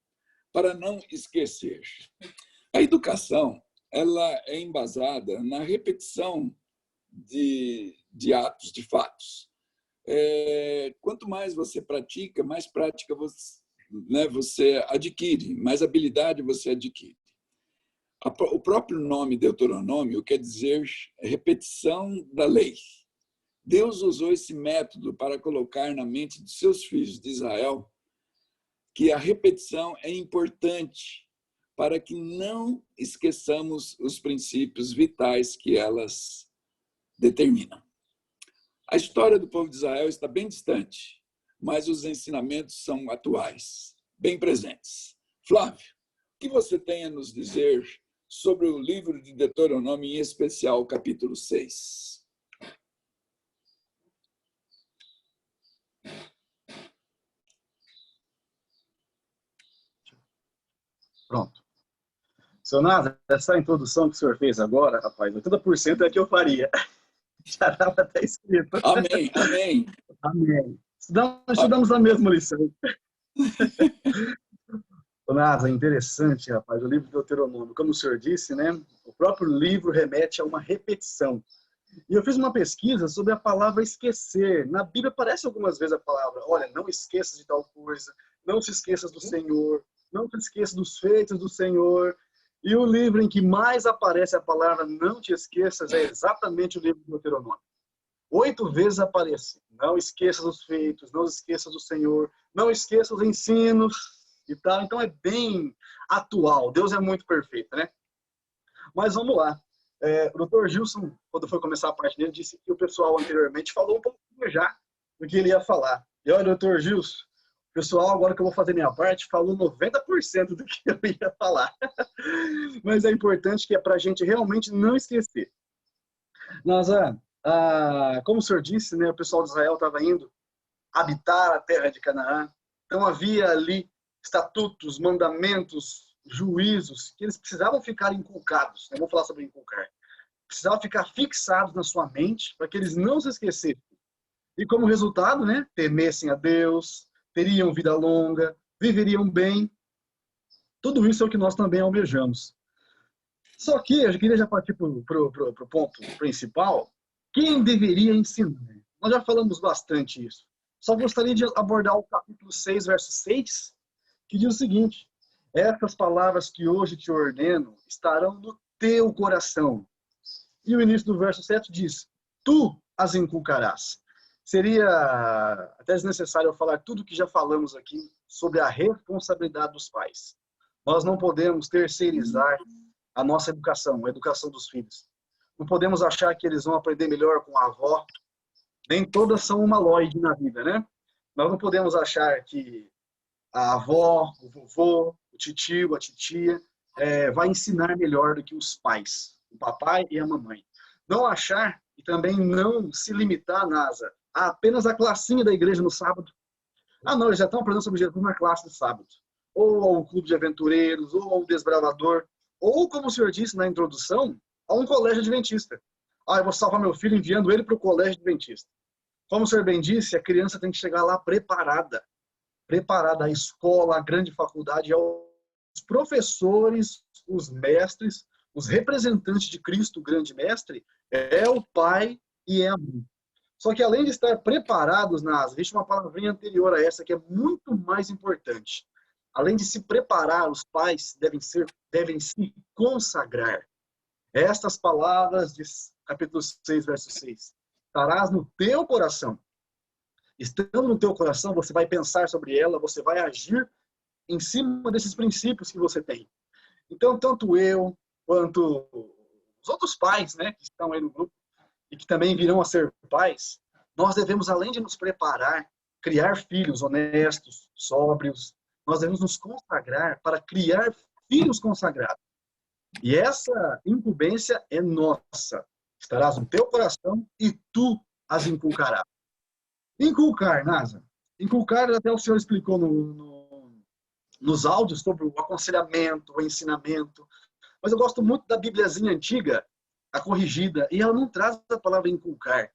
para não esquecer. A educação, ela é embasada na repetição de atos, de fatos. Quanto mais você pratica, mais prática você adquire, mais habilidade você adquire. O próprio nome Deuteronômio quer dizer repetição da lei. Deus usou esse método para colocar na mente de seus filhos de Israel que a repetição é importante para que não esqueçamos os princípios vitais que elas determinam. A história do povo de Israel está bem distante, mas os ensinamentos são atuais, bem presentes. Flávio, o que você tem a nos dizer sobre o livro de Deuteronômio, em especial o capítulo 6? Pronto. Seu Nada, essa introdução que o senhor fez agora, rapaz, 80% é a que eu faria. Já estava até escrito. Amém, amém. Amém. Estudamos a mesma lição. Nada, interessante, rapaz, o livro de Deuteronômio. Como o senhor disse, né? O próprio livro remete a uma repetição. E eu fiz uma pesquisa sobre a palavra esquecer. Na Bíblia aparece algumas vezes a palavra: olha, não esqueça de tal coisa, não se esqueça do Senhor, não se esqueça dos feitos do Senhor. E o livro em que mais aparece a palavra não te esqueças é exatamente o livro de Deuteronômio. 8 vezes aparece: não esqueça dos feitos, não esqueça do Senhor, não esqueça os ensinos e tal. Então é bem atual. Deus é muito perfeito, né? Mas vamos lá. O Dr. Gilson, quando foi começar a parte dele, disse que o pessoal anteriormente falou um pouquinho já do que ele ia falar. E olha, Dr. Gilson, o pessoal, agora que eu vou fazer minha parte, falou 90% do que eu ia falar. Mas é importante que é para a gente realmente não esquecer. Como o senhor disse, né, o pessoal de Israel estava indo habitar a terra de Canaã. Então havia ali estatutos, mandamentos, juízos, que eles precisavam ficar inculcados. Eu vou falar sobre inculcar. Precisava ficar fixados na sua mente para que eles não se esquecessem. E como resultado, né, temessem a Deus, teriam vida longa, viveriam bem. Tudo isso é o que nós também almejamos. Só que eu queria já partir para o ponto principal. Quem deveria ensinar? Nós já falamos bastante isso. Só gostaria de abordar o capítulo 6, verso 6, que diz o seguinte: essas palavras que hoje te ordeno estarão no teu coração. E o início do verso 7 diz: tu as inculcarás. Seria até desnecessário eu falar tudo que já falamos aqui sobre a responsabilidade dos pais. Nós não podemos terceirizar a nossa educação, a educação dos filhos. Não podemos achar que eles vão aprender melhor com a avó. Nem todas são uma Lloyd na vida, né? Nós não podemos achar que a avó, o vovô, o titio, a titia vai ensinar melhor do que os pais, o papai e a mamãe. Não achar e também não se limitar, Nasa, a apenas a classinha da igreja no sábado. Ah, não, eles já estão aprendendo sobre Jesus na classe de sábado. Ou ao clube de aventureiros, ou ao desbravador, ou, como o senhor disse na introdução, a um colégio adventista. Ah, eu vou salvar meu filho enviando ele para o colégio adventista. Como o senhor bem disse, a criança tem que chegar lá preparada. Preparada à escola, à grande faculdade, aos professores, os mestres, os representantes de Cristo, o grande mestre, é o pai e é a mãe. Só que além de estar preparados, existe uma palavrinha anterior a essa que é muito mais importante. Além de se preparar, os pais devem se consagrar. Estas palavras de capítulo 6, verso 6. Estarás no teu coração. Estando no teu coração, você vai pensar sobre ela, você vai agir em cima desses princípios que você tem. Então, tanto eu, quanto os outros pais, né, que estão aí no grupo, e que também virão a ser pais, nós devemos, além de nos preparar, criar filhos honestos, sóbrios, nós devemos nos consagrar para criar filhos consagrados. E essa incumbência é nossa. Estarás no teu coração e tu as inculcarás. Inculcar, Nasa. Inculcar, até o senhor explicou nos áudios sobre o aconselhamento, o ensinamento. Mas eu gosto muito da Bíbliazinha antiga, a corrigida, e ela não traz a palavra inculcar.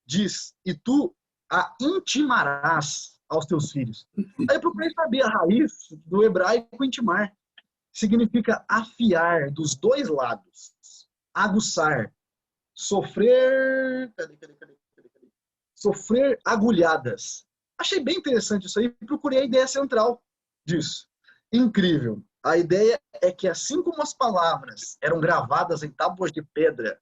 Diz, e tu a intimarás aos teus filhos. Aí eu procurei saber a raiz do hebraico intimar. Significa afiar dos dois lados, aguçar, sofrer agulhadas. Achei bem interessante isso aí, procurei a ideia central disso. Incrível. A ideia é que assim como as palavras eram gravadas em tábuas de pedra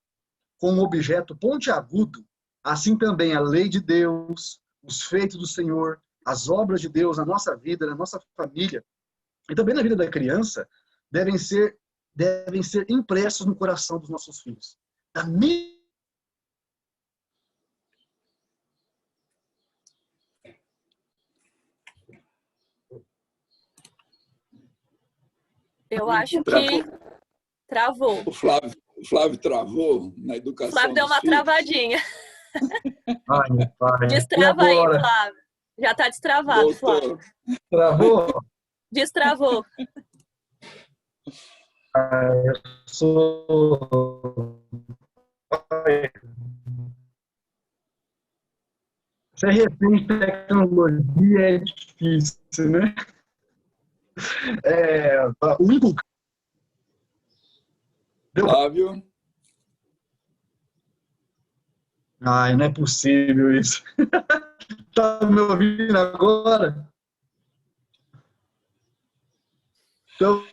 com um objeto pontiagudo, assim também a lei de Deus, os feitos do Senhor, as obras de Deus na nossa vida, na nossa família e também na vida da criança, devem ser impressos no coração dos nossos filhos. Eu acho que travou. O Flávio travou na educação. O Flávio deu uma travadinha. Ai, meu pai. Destrava aí, Flávio. Já está destravado, Voltou. Flávio. Travou? Destravou. Eu sou... Você refém tecnologia é difícil, né? O inculcar. Flávio. Ai, não é possível isso. Tá me ouvindo agora? Então...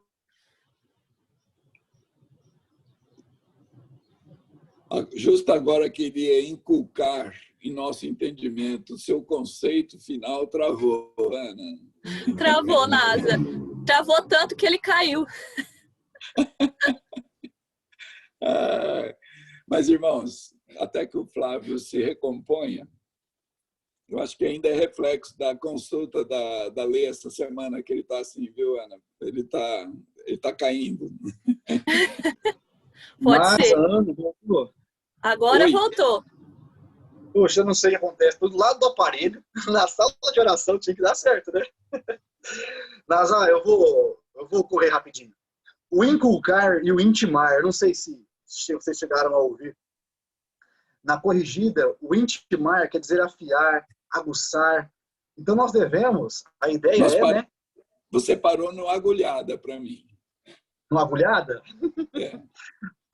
Justo agora queria inculcar em nosso entendimento, o seu conceito final travou, Ana. Travou, Nasa. Travou tanto que ele caiu. Mas, irmãos, até que o Flávio se recomponha, eu acho que ainda é reflexo da consulta da lei essa semana, que ele está assim, viu, Ana? Ele tá caindo. Pode ser. Ana, agora Oi. Voltou. Poxa, eu não sei o que acontece. Do lado do aparelho, na sala de oração, tinha que dar certo, né? Nasa, eu vou correr rapidinho. O inculcar e o intimar, eu não sei se se vocês chegaram a ouvir. Na corrigida, o intimar quer dizer afiar, aguçar. Então, nós devemos, a ideia né? Você parou no agulhada para mim. No agulhada? É.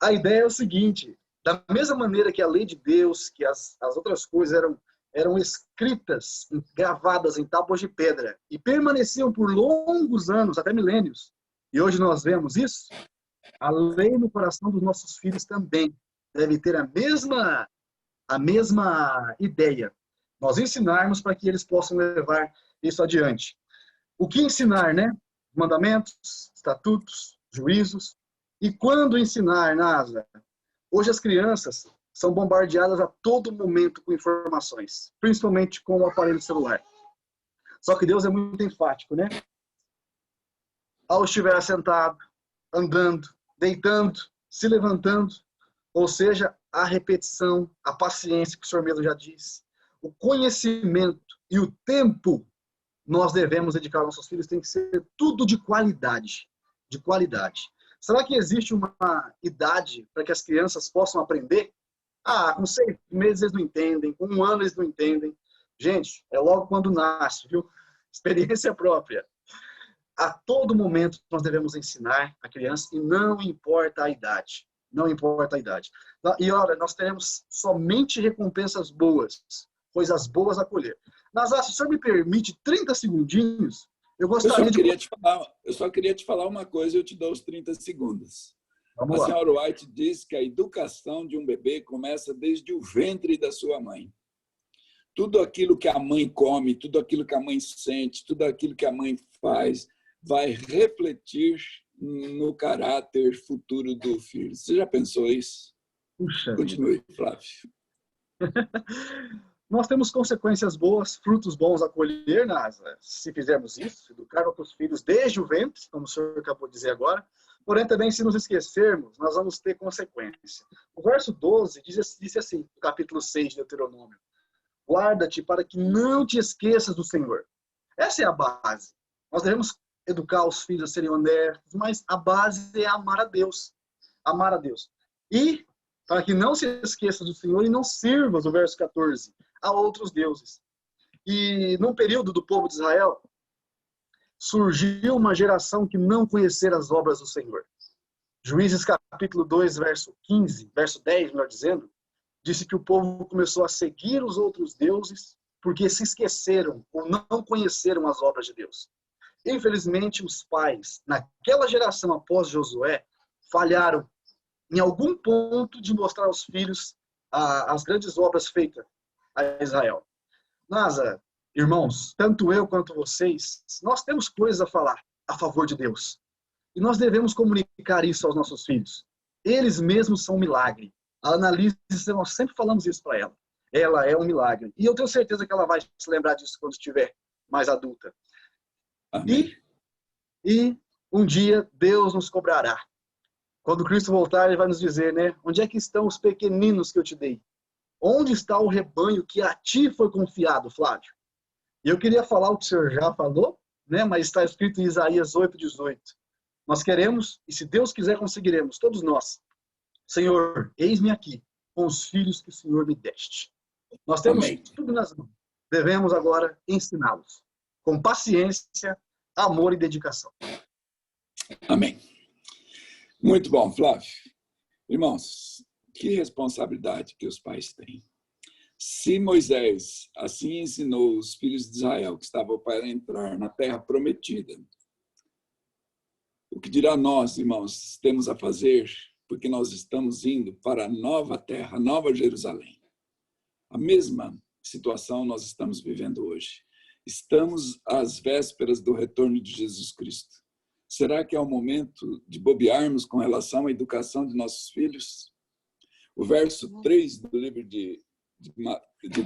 A ideia é o seguinte, da mesma maneira que a lei de Deus, que as outras coisas eram escritas, gravadas em tábuas de pedra e permaneciam por longos anos, até milênios, e hoje nós vemos isso, a lei no coração dos nossos filhos também deve ter a mesma ideia. Nós ensinarmos para que eles possam levar isso adiante. O que ensinar, né? Mandamentos, estatutos, juízos. E quando ensinar, Nasa? Hoje as crianças são bombardeadas a todo momento com informações, principalmente com o aparelho celular. Só que Deus é muito enfático, né? Ao estiver sentado, andando, deitando, se levantando, ou seja, a repetição, a paciência, que o senhor mesmo já disse, o conhecimento e o tempo nós devemos dedicar aos nossos filhos tem que ser tudo de qualidade. De qualidade. Será que existe uma idade para que as crianças possam aprender? Com 6 meses eles não entendem, com 1 ano eles não entendem. Gente, é logo quando nasce, viu? Experiência própria. A todo momento nós devemos ensinar a criança e não importa a idade. Não importa a idade. E olha, nós teremos somente recompensas boas, coisas boas a colher. Nazar, se o senhor me permite 30 segundinhos, eu gostaria Eu só queria te falar uma coisa e eu te dou os 30 segundos. Vamos lá. A senhora White diz que a educação de um bebê começa desde o ventre da sua mãe. Tudo aquilo que a mãe come, tudo aquilo que a mãe sente, tudo aquilo que a mãe faz, vai refletir no caráter futuro do filho. Você já pensou isso? Puxa. Continue, Flávio. Nós temos consequências boas, frutos bons a colher, Nasa, se fizermos isso, educar nossos filhos desde o ventre, como o senhor acabou de dizer agora. Porém, também, se nos esquecermos, nós vamos ter consequência. O verso 12 disse assim, no capítulo 6 de Deuteronômio: guarda-te para que não te esqueças do Senhor. Essa é a base. Nós devemos educar os filhos a serem honestos, mas a base é amar a Deus. Amar a Deus. E para que não se esqueça do Senhor e não sirvas, o verso 14, a outros deuses. E num período do povo de Israel, surgiu uma geração que não conhecera as obras do Senhor. Juízes capítulo 2, verso 15, verso 10, melhor dizendo, disse que o povo começou a seguir os outros deuses porque se esqueceram ou não conheceram as obras de Deus. Infelizmente, os pais, naquela geração após Josué, falharam em algum ponto de mostrar aos filhos as grandes obras feitas a Israel. Nasa, irmãos, tanto eu quanto vocês, nós temos coisas a falar a favor de Deus. E nós devemos comunicar isso aos nossos filhos. Eles mesmos são um milagre. A Annalise, nós sempre falamos isso para ela. Ela é um milagre. E eu tenho certeza que ela vai se lembrar disso quando estiver mais adulta. E um dia Deus nos cobrará. Quando Cristo voltar, ele vai nos dizer, né? Onde é que estão os pequeninos que eu te dei? Onde está o rebanho que a ti foi confiado, Flávio? E eu queria falar o que o senhor já falou, né? Mas está escrito em Isaías 8:18. Nós queremos, e se Deus quiser, conseguiremos, todos nós. Senhor, eis-me aqui, com os filhos que o Senhor me deste. Nós temos tudo nas mãos. Devemos agora ensiná-los, com paciência, amor e dedicação. Amém. Muito bom, Flávio. Irmãos, que responsabilidade que os pais têm. Se Moisés assim ensinou os filhos de Israel que estavam para entrar na terra prometida, o que dirá nós, irmãos, temos a fazer, porque nós estamos indo para a nova terra, a nova Jerusalém. A mesma situação nós estamos vivendo hoje. Estamos às vésperas do retorno de Jesus Cristo. Será que é o momento de bobearmos com relação à educação de nossos filhos? O verso 3 do livro de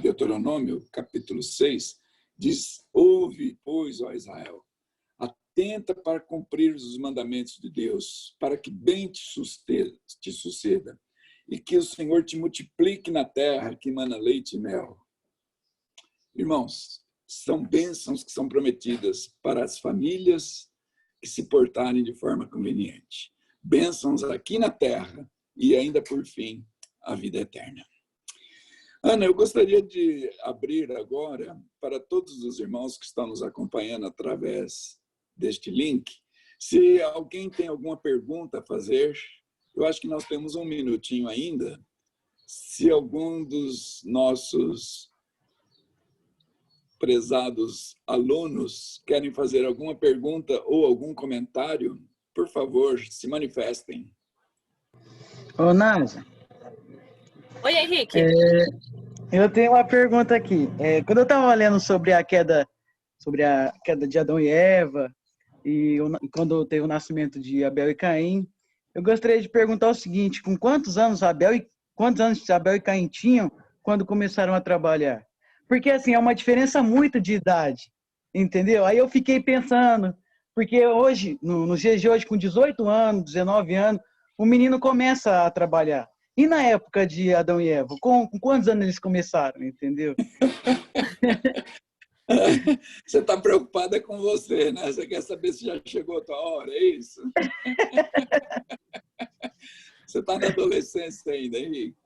Deuteronômio, capítulo 6, diz: ouve, pois, ó Israel, atenta para cumprir os mandamentos de Deus, para que bem te suceda, e que o Senhor te multiplique na terra que emana leite e mel. Irmãos, são bênçãos que são prometidas para as famílias que se portarem de forma conveniente. Bênçãos aqui na terra e ainda por fim, a vida eterna. Ana, eu gostaria de abrir agora para todos os irmãos que estão nos acompanhando através deste link. Se alguém tem alguma pergunta a fazer, eu acho que nós temos um minutinho ainda. Se algum dos nossos prezados alunos querem fazer alguma pergunta ou algum comentário, por favor, se manifestem. Ô, Nádia. Oi, Henrique. Eu tenho uma pergunta aqui. Quando eu estava lendo sobre a queda de Adão e Eva, e quando teve o nascimento de Abel e Caim, eu gostaria de perguntar o seguinte: com quantos anos Abel e Caim tinham quando começaram a trabalhar? Porque, assim, é uma diferença muito de idade, entendeu? Aí eu fiquei pensando, porque hoje, nos dias de hoje, com 18 anos, 19 anos, o menino começa a trabalhar. E na época de Adão e Eva, com quantos anos eles começaram, entendeu? Você está preocupada com você, né? Você quer saber se já chegou a tua hora, é isso? Você está na adolescência ainda, Henrique.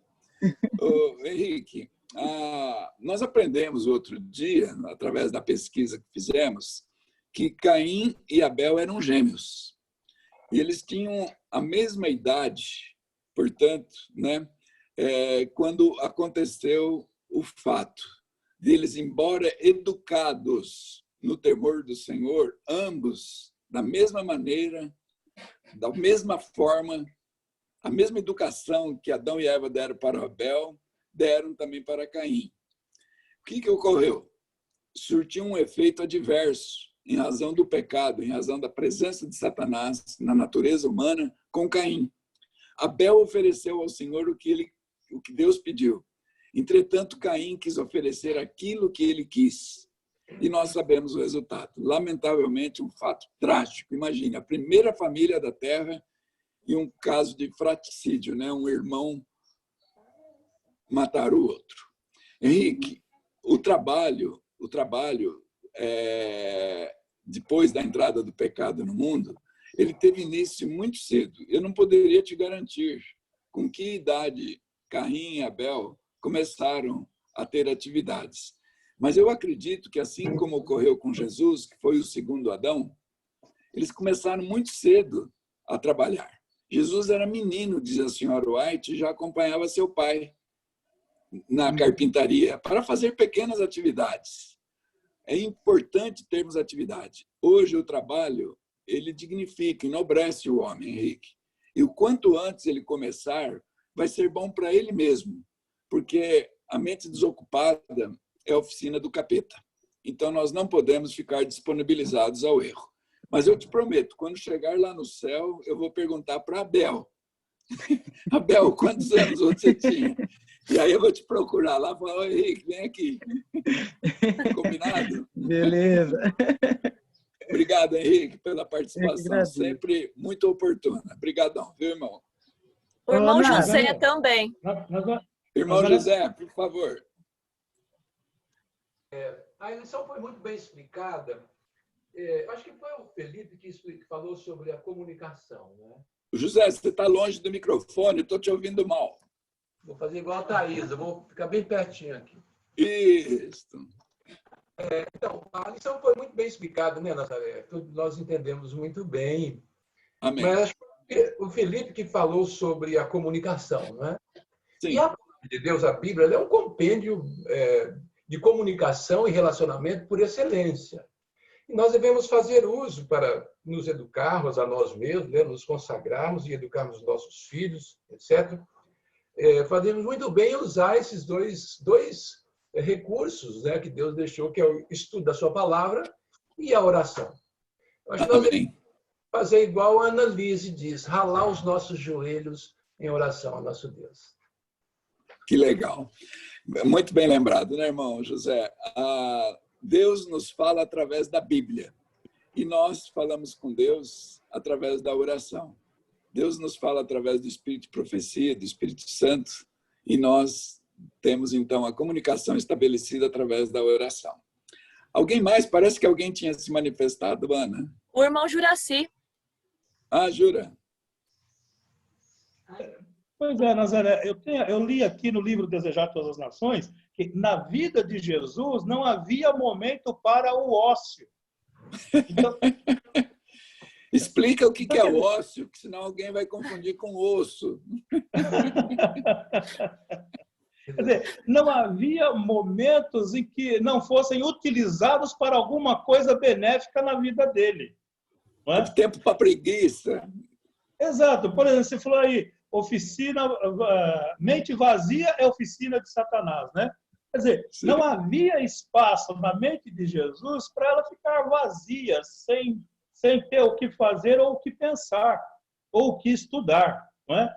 Henrique, nós aprendemos outro dia, através da pesquisa que fizemos, que Caim e Abel eram gêmeos. E eles tinham a mesma idade, portanto, né, quando aconteceu o fato deles, embora educados no temor do Senhor, ambos, da mesma maneira, da mesma forma, a mesma educação que Adão e Eva deram para Abel, deram também para Caim. O que ocorreu? Surtiu um efeito adverso em razão do pecado, em razão da presença de Satanás na natureza humana com Caim. Abel ofereceu ao Senhor o que Deus pediu. Entretanto, Caim quis oferecer aquilo que ele quis. E nós sabemos o resultado. Lamentavelmente, um fato trágico. Imagine, a primeira família da Terra e um caso de fratricídio, né? Um irmão matar o outro. Henrique, o trabalho depois da entrada do pecado no mundo, ele teve início muito cedo. Eu não poderia te garantir com que idade Caim e Abel começaram a ter atividades. Mas eu acredito que, assim como ocorreu com Jesus, que foi o segundo Adão, eles começaram muito cedo a trabalhar. Jesus era menino, diz a senhora White, e já acompanhava seu pai na carpintaria para fazer pequenas atividades. É importante termos atividade. Hoje o trabalho, ele dignifica, enobrece o homem, Henrique. E o quanto antes ele começar, vai ser bom para ele mesmo, porque a mente desocupada é a oficina do capeta. Então nós não podemos ficar disponibilizados ao erro. Mas eu te prometo, quando chegar lá no céu, eu vou perguntar para Abel. Abel, quantos anos você tinha? E aí eu vou te procurar lá e falar: oi, Henrique, vem aqui. Combinado? Beleza. Obrigado, Henrique, pela participação, sempre muito oportuna. Obrigadão, viu, irmão? O irmão José também. Irmão José, por favor. A lição foi muito bem explicada. Acho que foi o Felipe que falou sobre a comunicação, né? José, você está longe do microfone, estou te ouvindo mal. Vou fazer igual a Thaís, eu vou ficar bem pertinho aqui. Isso. Então, a lição foi muito bem explicada, né, Nazaré? Tudo nós entendemos muito bem. Amém. Mas acho que o Felipe que falou sobre a comunicação, né? Sim. E a palavra de Deus, a Bíblia, é um compêndio de comunicação e relacionamento por excelência. E nós devemos fazer uso para nos educarmos a nós mesmos, né? Nos consagrarmos e educarmos nossos filhos, etc. Fazemos muito bem usar esses dois recursos, né, que Deus deixou, que é o estudo da sua palavra e a oração. Eu acho que nós devemos fazer igual a Annalise diz, ralar os nossos joelhos em oração ao nosso Deus. Que legal. Muito bem lembrado, né, irmão José? Deus nos fala através da Bíblia e nós falamos com Deus através da oração. Deus nos fala através do Espírito de profecia, do Espírito Santo, e nós temos, então, a comunicação estabelecida através da oração. Alguém mais? Parece que alguém tinha se manifestado, Ana. O irmão Juraci. Jura. Pois é, Nazaré, eu li aqui no livro Desejar Todas as Nações que na vida de Jesus não havia momento para o ócio. Então, explica o que é o ócio, que senão alguém vai confundir com osso. Quer dizer, não havia momentos em que não fossem utilizados para alguma coisa benéfica na vida dele. Não é? Tempo para preguiça. Exato. Por exemplo, você falou aí, mente vazia é oficina de Satanás, né? Quer dizer, sim, não havia espaço na mente de Jesus para ela ficar vazia, sem ter o que fazer ou o que pensar, ou o que estudar, não é?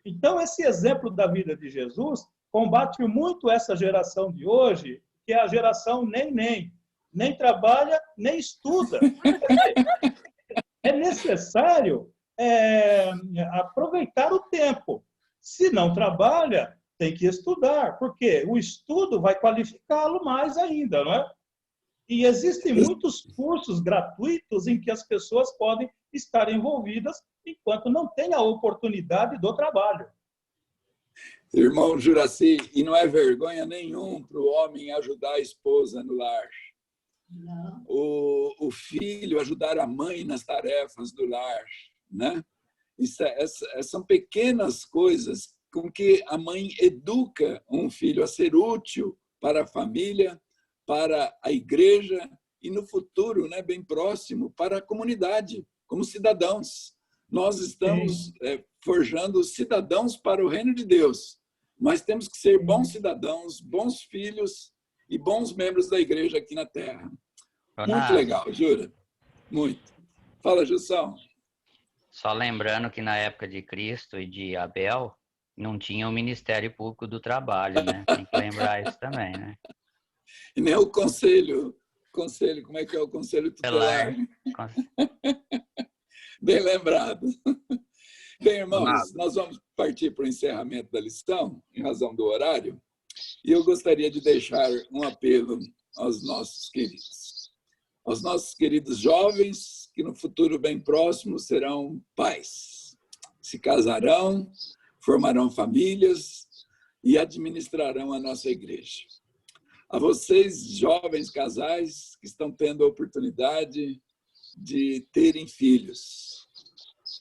Então, esse exemplo da vida de Jesus combate muito essa geração de hoje, que é a geração nem trabalha, nem estuda. É necessário aproveitar o tempo. Se não trabalha, tem que estudar, porque o estudo vai qualificá-lo mais ainda, não é? E existem muitos cursos gratuitos em que as pessoas podem estar envolvidas enquanto não têm a oportunidade do trabalho. Irmão Juraci, e não é vergonha nenhum para o homem ajudar a esposa no lar. Não. O filho ajudar a mãe nas tarefas do lar, né? São pequenas coisas com que a mãe educa um filho a ser útil para a família, para a igreja e no futuro, né, bem próximo, para a comunidade, como cidadãos. Nós estamos forjando cidadãos para o reino de Deus, mas temos que ser bons cidadãos, bons filhos e bons membros da igreja aqui na Terra. Muito legal, Jura. Muito. Fala, Jussão. Só lembrando que na época de Cristo e de Abel, não tinha o Ministério Público do Trabalho, né? Tem que lembrar isso também, né? E nem o conselho, como é que é o conselho tutelar? Bem lembrado. Bem, irmãos, nós vamos partir para o encerramento da lição, em razão do horário, e eu gostaria de deixar um apelo aos nossos queridos jovens, que no futuro bem próximo serão pais, se casarão, formarão famílias e administrarão a nossa igreja. A vocês, jovens casais, que estão tendo a oportunidade de terem filhos.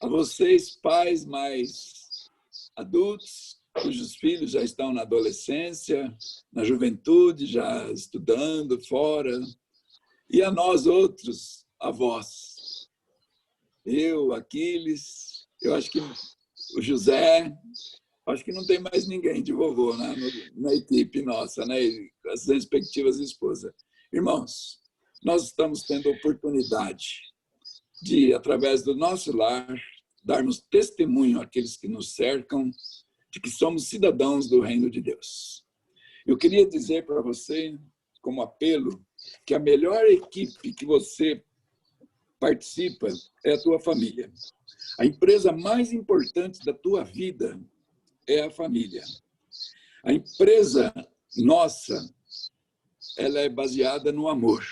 A vocês, pais mais adultos, cujos filhos já estão na adolescência, na juventude, já estudando fora. E a nós outros, avós. Eu, Aquiles, eu acho que o José, acho que não tem mais ninguém de vovô, né, na equipe nossa, né, as respectivas esposas. Irmãos, nós estamos tendo a oportunidade de, através do nosso lar, darmos testemunho àqueles que nos cercam de que somos cidadãos do reino de Deus. Eu queria dizer para você, como apelo, que a melhor equipe que você participa é a tua família. A empresa mais importante da tua vida é a família. A empresa nossa, ela é baseada no amor.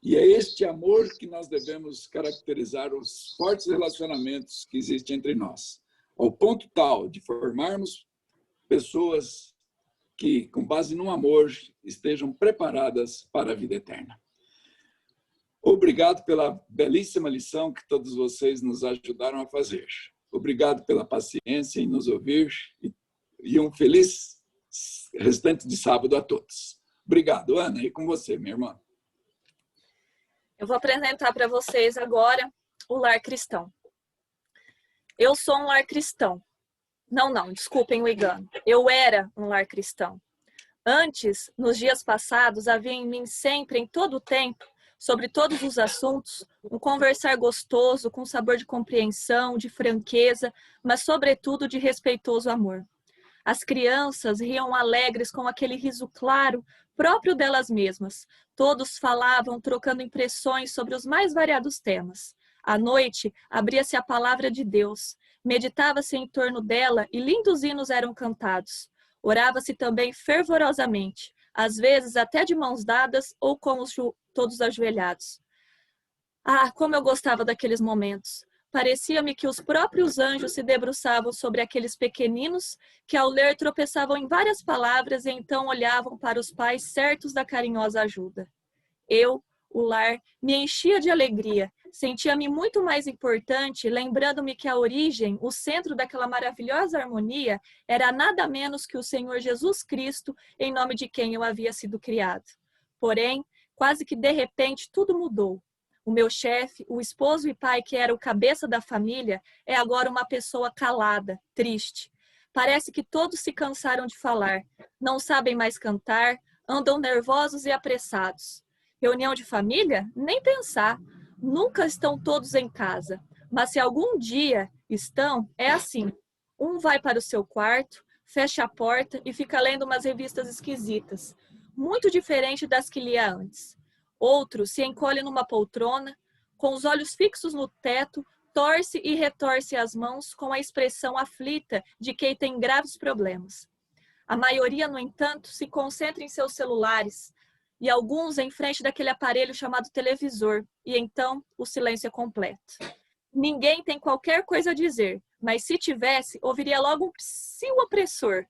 E é este amor que nós devemos caracterizar os fortes relacionamentos que existem entre nós, ao ponto tal de formarmos pessoas que, com base no amor, estejam preparadas para a vida eterna. Obrigado pela belíssima lição que todos vocês nos ajudaram a fazer. Obrigado pela paciência em nos ouvir e um feliz restante de sábado a todos. Obrigado, Ana, e com você, minha irmã. Eu vou apresentar para vocês agora o lar cristão. Eu sou um lar cristão. Não, desculpem o engano. Eu era um lar cristão. Antes, nos dias passados, havia em mim sempre, em todo o tempo, sobre todos os assuntos, um conversar gostoso, com sabor de compreensão, de franqueza, mas, sobretudo, de respeitoso amor. As crianças riam alegres com aquele riso claro, próprio delas mesmas. Todos falavam, trocando impressões sobre os mais variados temas. À noite, abria-se a palavra de Deus. Meditava-se em torno dela e lindos hinos eram cantados. Orava-se também fervorosamente, às vezes até de mãos dadas ou com todos ajoelhados. Ah, como eu gostava daqueles momentos! Parecia-me que os próprios anjos se debruçavam sobre aqueles pequeninos que, ao ler, tropeçavam em várias palavras e então olhavam para os pais certos da carinhosa ajuda. Eu, o lar, me enchia de alegria, sentia-me muito mais importante, lembrando-me que a origem, o centro daquela maravilhosa harmonia, era nada menos que o Senhor Jesus Cristo, em nome de quem eu havia sido criado. Porém, quase que de repente, tudo mudou. O meu chefe, o esposo e pai que era o cabeça da família, é agora uma pessoa calada, triste. Parece que todos se cansaram de falar, não sabem mais cantar, andam nervosos e apressados. Reunião de família? Nem pensar. Nunca estão todos em casa. Mas se algum dia estão, é assim. Um vai para o seu quarto, fecha a porta e fica lendo umas revistas esquisitas, muito diferente das que lia antes. Outro se encolhe numa poltrona, com os olhos fixos no teto, torce e retorce as mãos com a expressão aflita de quem tem graves problemas. A maioria, no entanto, se concentra em seus celulares, e alguns em frente daquele aparelho chamado televisor, e então o silêncio é completo. Ninguém tem qualquer coisa a dizer, mas se tivesse, ouviria logo um psiu opressor,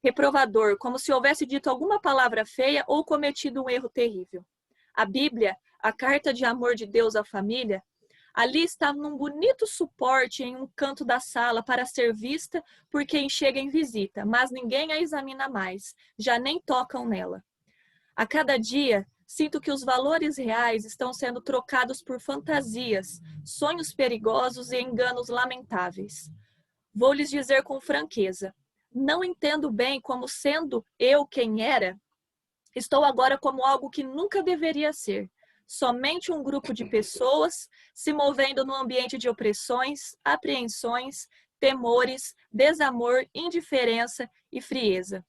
reprovador, como se houvesse dito alguma palavra feia ou cometido um erro terrível. A Bíblia, a carta de amor de Deus à família, ali está num bonito suporte em um canto da sala para ser vista por quem chega em visita, mas ninguém a examina mais, já nem tocam nela. A cada dia, sinto que os valores reais estão sendo trocados por fantasias, sonhos perigosos e enganos lamentáveis. Vou lhes dizer com franqueza, não entendo bem como, sendo eu quem era, estou agora como algo que nunca deveria ser. Somente um grupo de pessoas se movendo no ambiente de opressões, apreensões, temores, desamor, indiferença e frieza.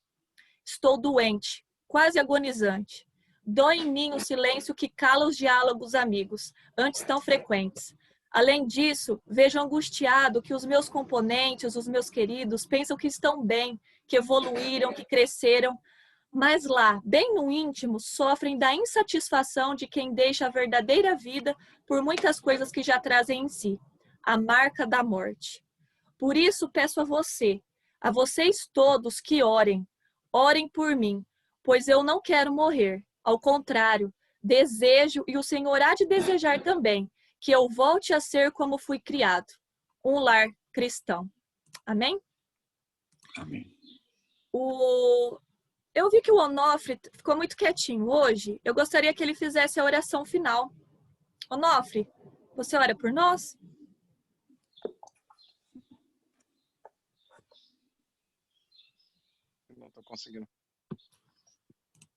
Estou doente, quase agonizante. Dói em mim o silêncio que cala os diálogos amigos, antes tão frequentes. Além disso, vejo angustiado que os meus componentes, os meus queridos, pensam que estão bem, que evoluíram, que cresceram, mas lá, bem no íntimo, sofrem da insatisfação de quem deixa a verdadeira vida por muitas coisas que já trazem em si, a marca da morte. Por isso peço a vocês todos que orem por mim, pois eu não quero morrer, ao contrário, desejo, e o Senhor há de desejar também, que eu volte a ser como fui criado, um lar cristão. Amém? Amém. Eu vi que o Onofre ficou muito quietinho hoje. Eu gostaria que ele fizesse a oração final. Onofre, você ora por nós? Não estou conseguindo.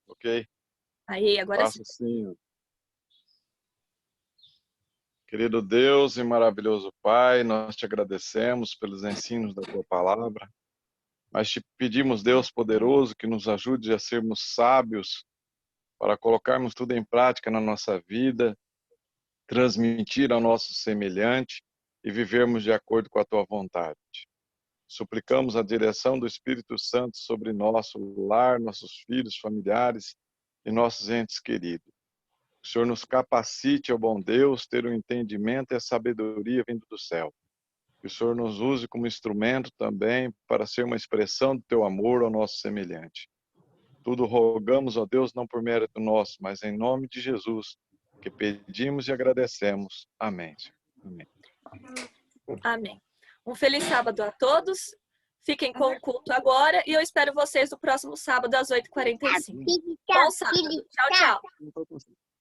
Ok. Aí, agora Faço sim. Querido Deus e maravilhoso Pai, nós te agradecemos pelos ensinos da tua palavra. Mas te pedimos, Deus poderoso, que nos ajude a sermos sábios para colocarmos tudo em prática na nossa vida, transmitir ao nosso semelhante e vivermos de acordo com a tua vontade. Suplicamos a direção do Espírito Santo sobre nosso lar, nossos filhos, familiares e nossos entes queridos. O Senhor nos capacite, ó bom Deus, ter o entendimento e a sabedoria vindo do céu. Que o Senhor nos use como instrumento também para ser uma expressão do teu amor ao nosso semelhante. Tudo rogamos, ó Deus, não por mérito nosso, mas em nome de Jesus, que pedimos e agradecemos. Amém. Amém. Amém. Um feliz sábado a todos. Fiquem com o culto agora e eu espero vocês no próximo sábado às 8h45. Bom sábado. Tchau, tchau.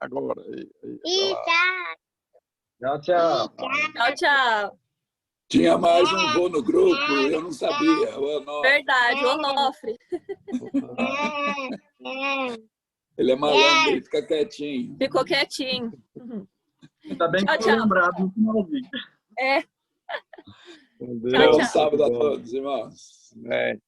Agora. Tchau, tchau. Tchau, tchau. Tinha mais um vô no grupo, eu não sabia. O Onofre. Verdade, o Onofre. Ele é malandro, ele fica quietinho. Ficou quietinho. Ainda bem Tchau, que foi tchau. lembrado no finalzinho. É. Bom Tchau, tchau. Bom sábado a todos, irmãos. Amém.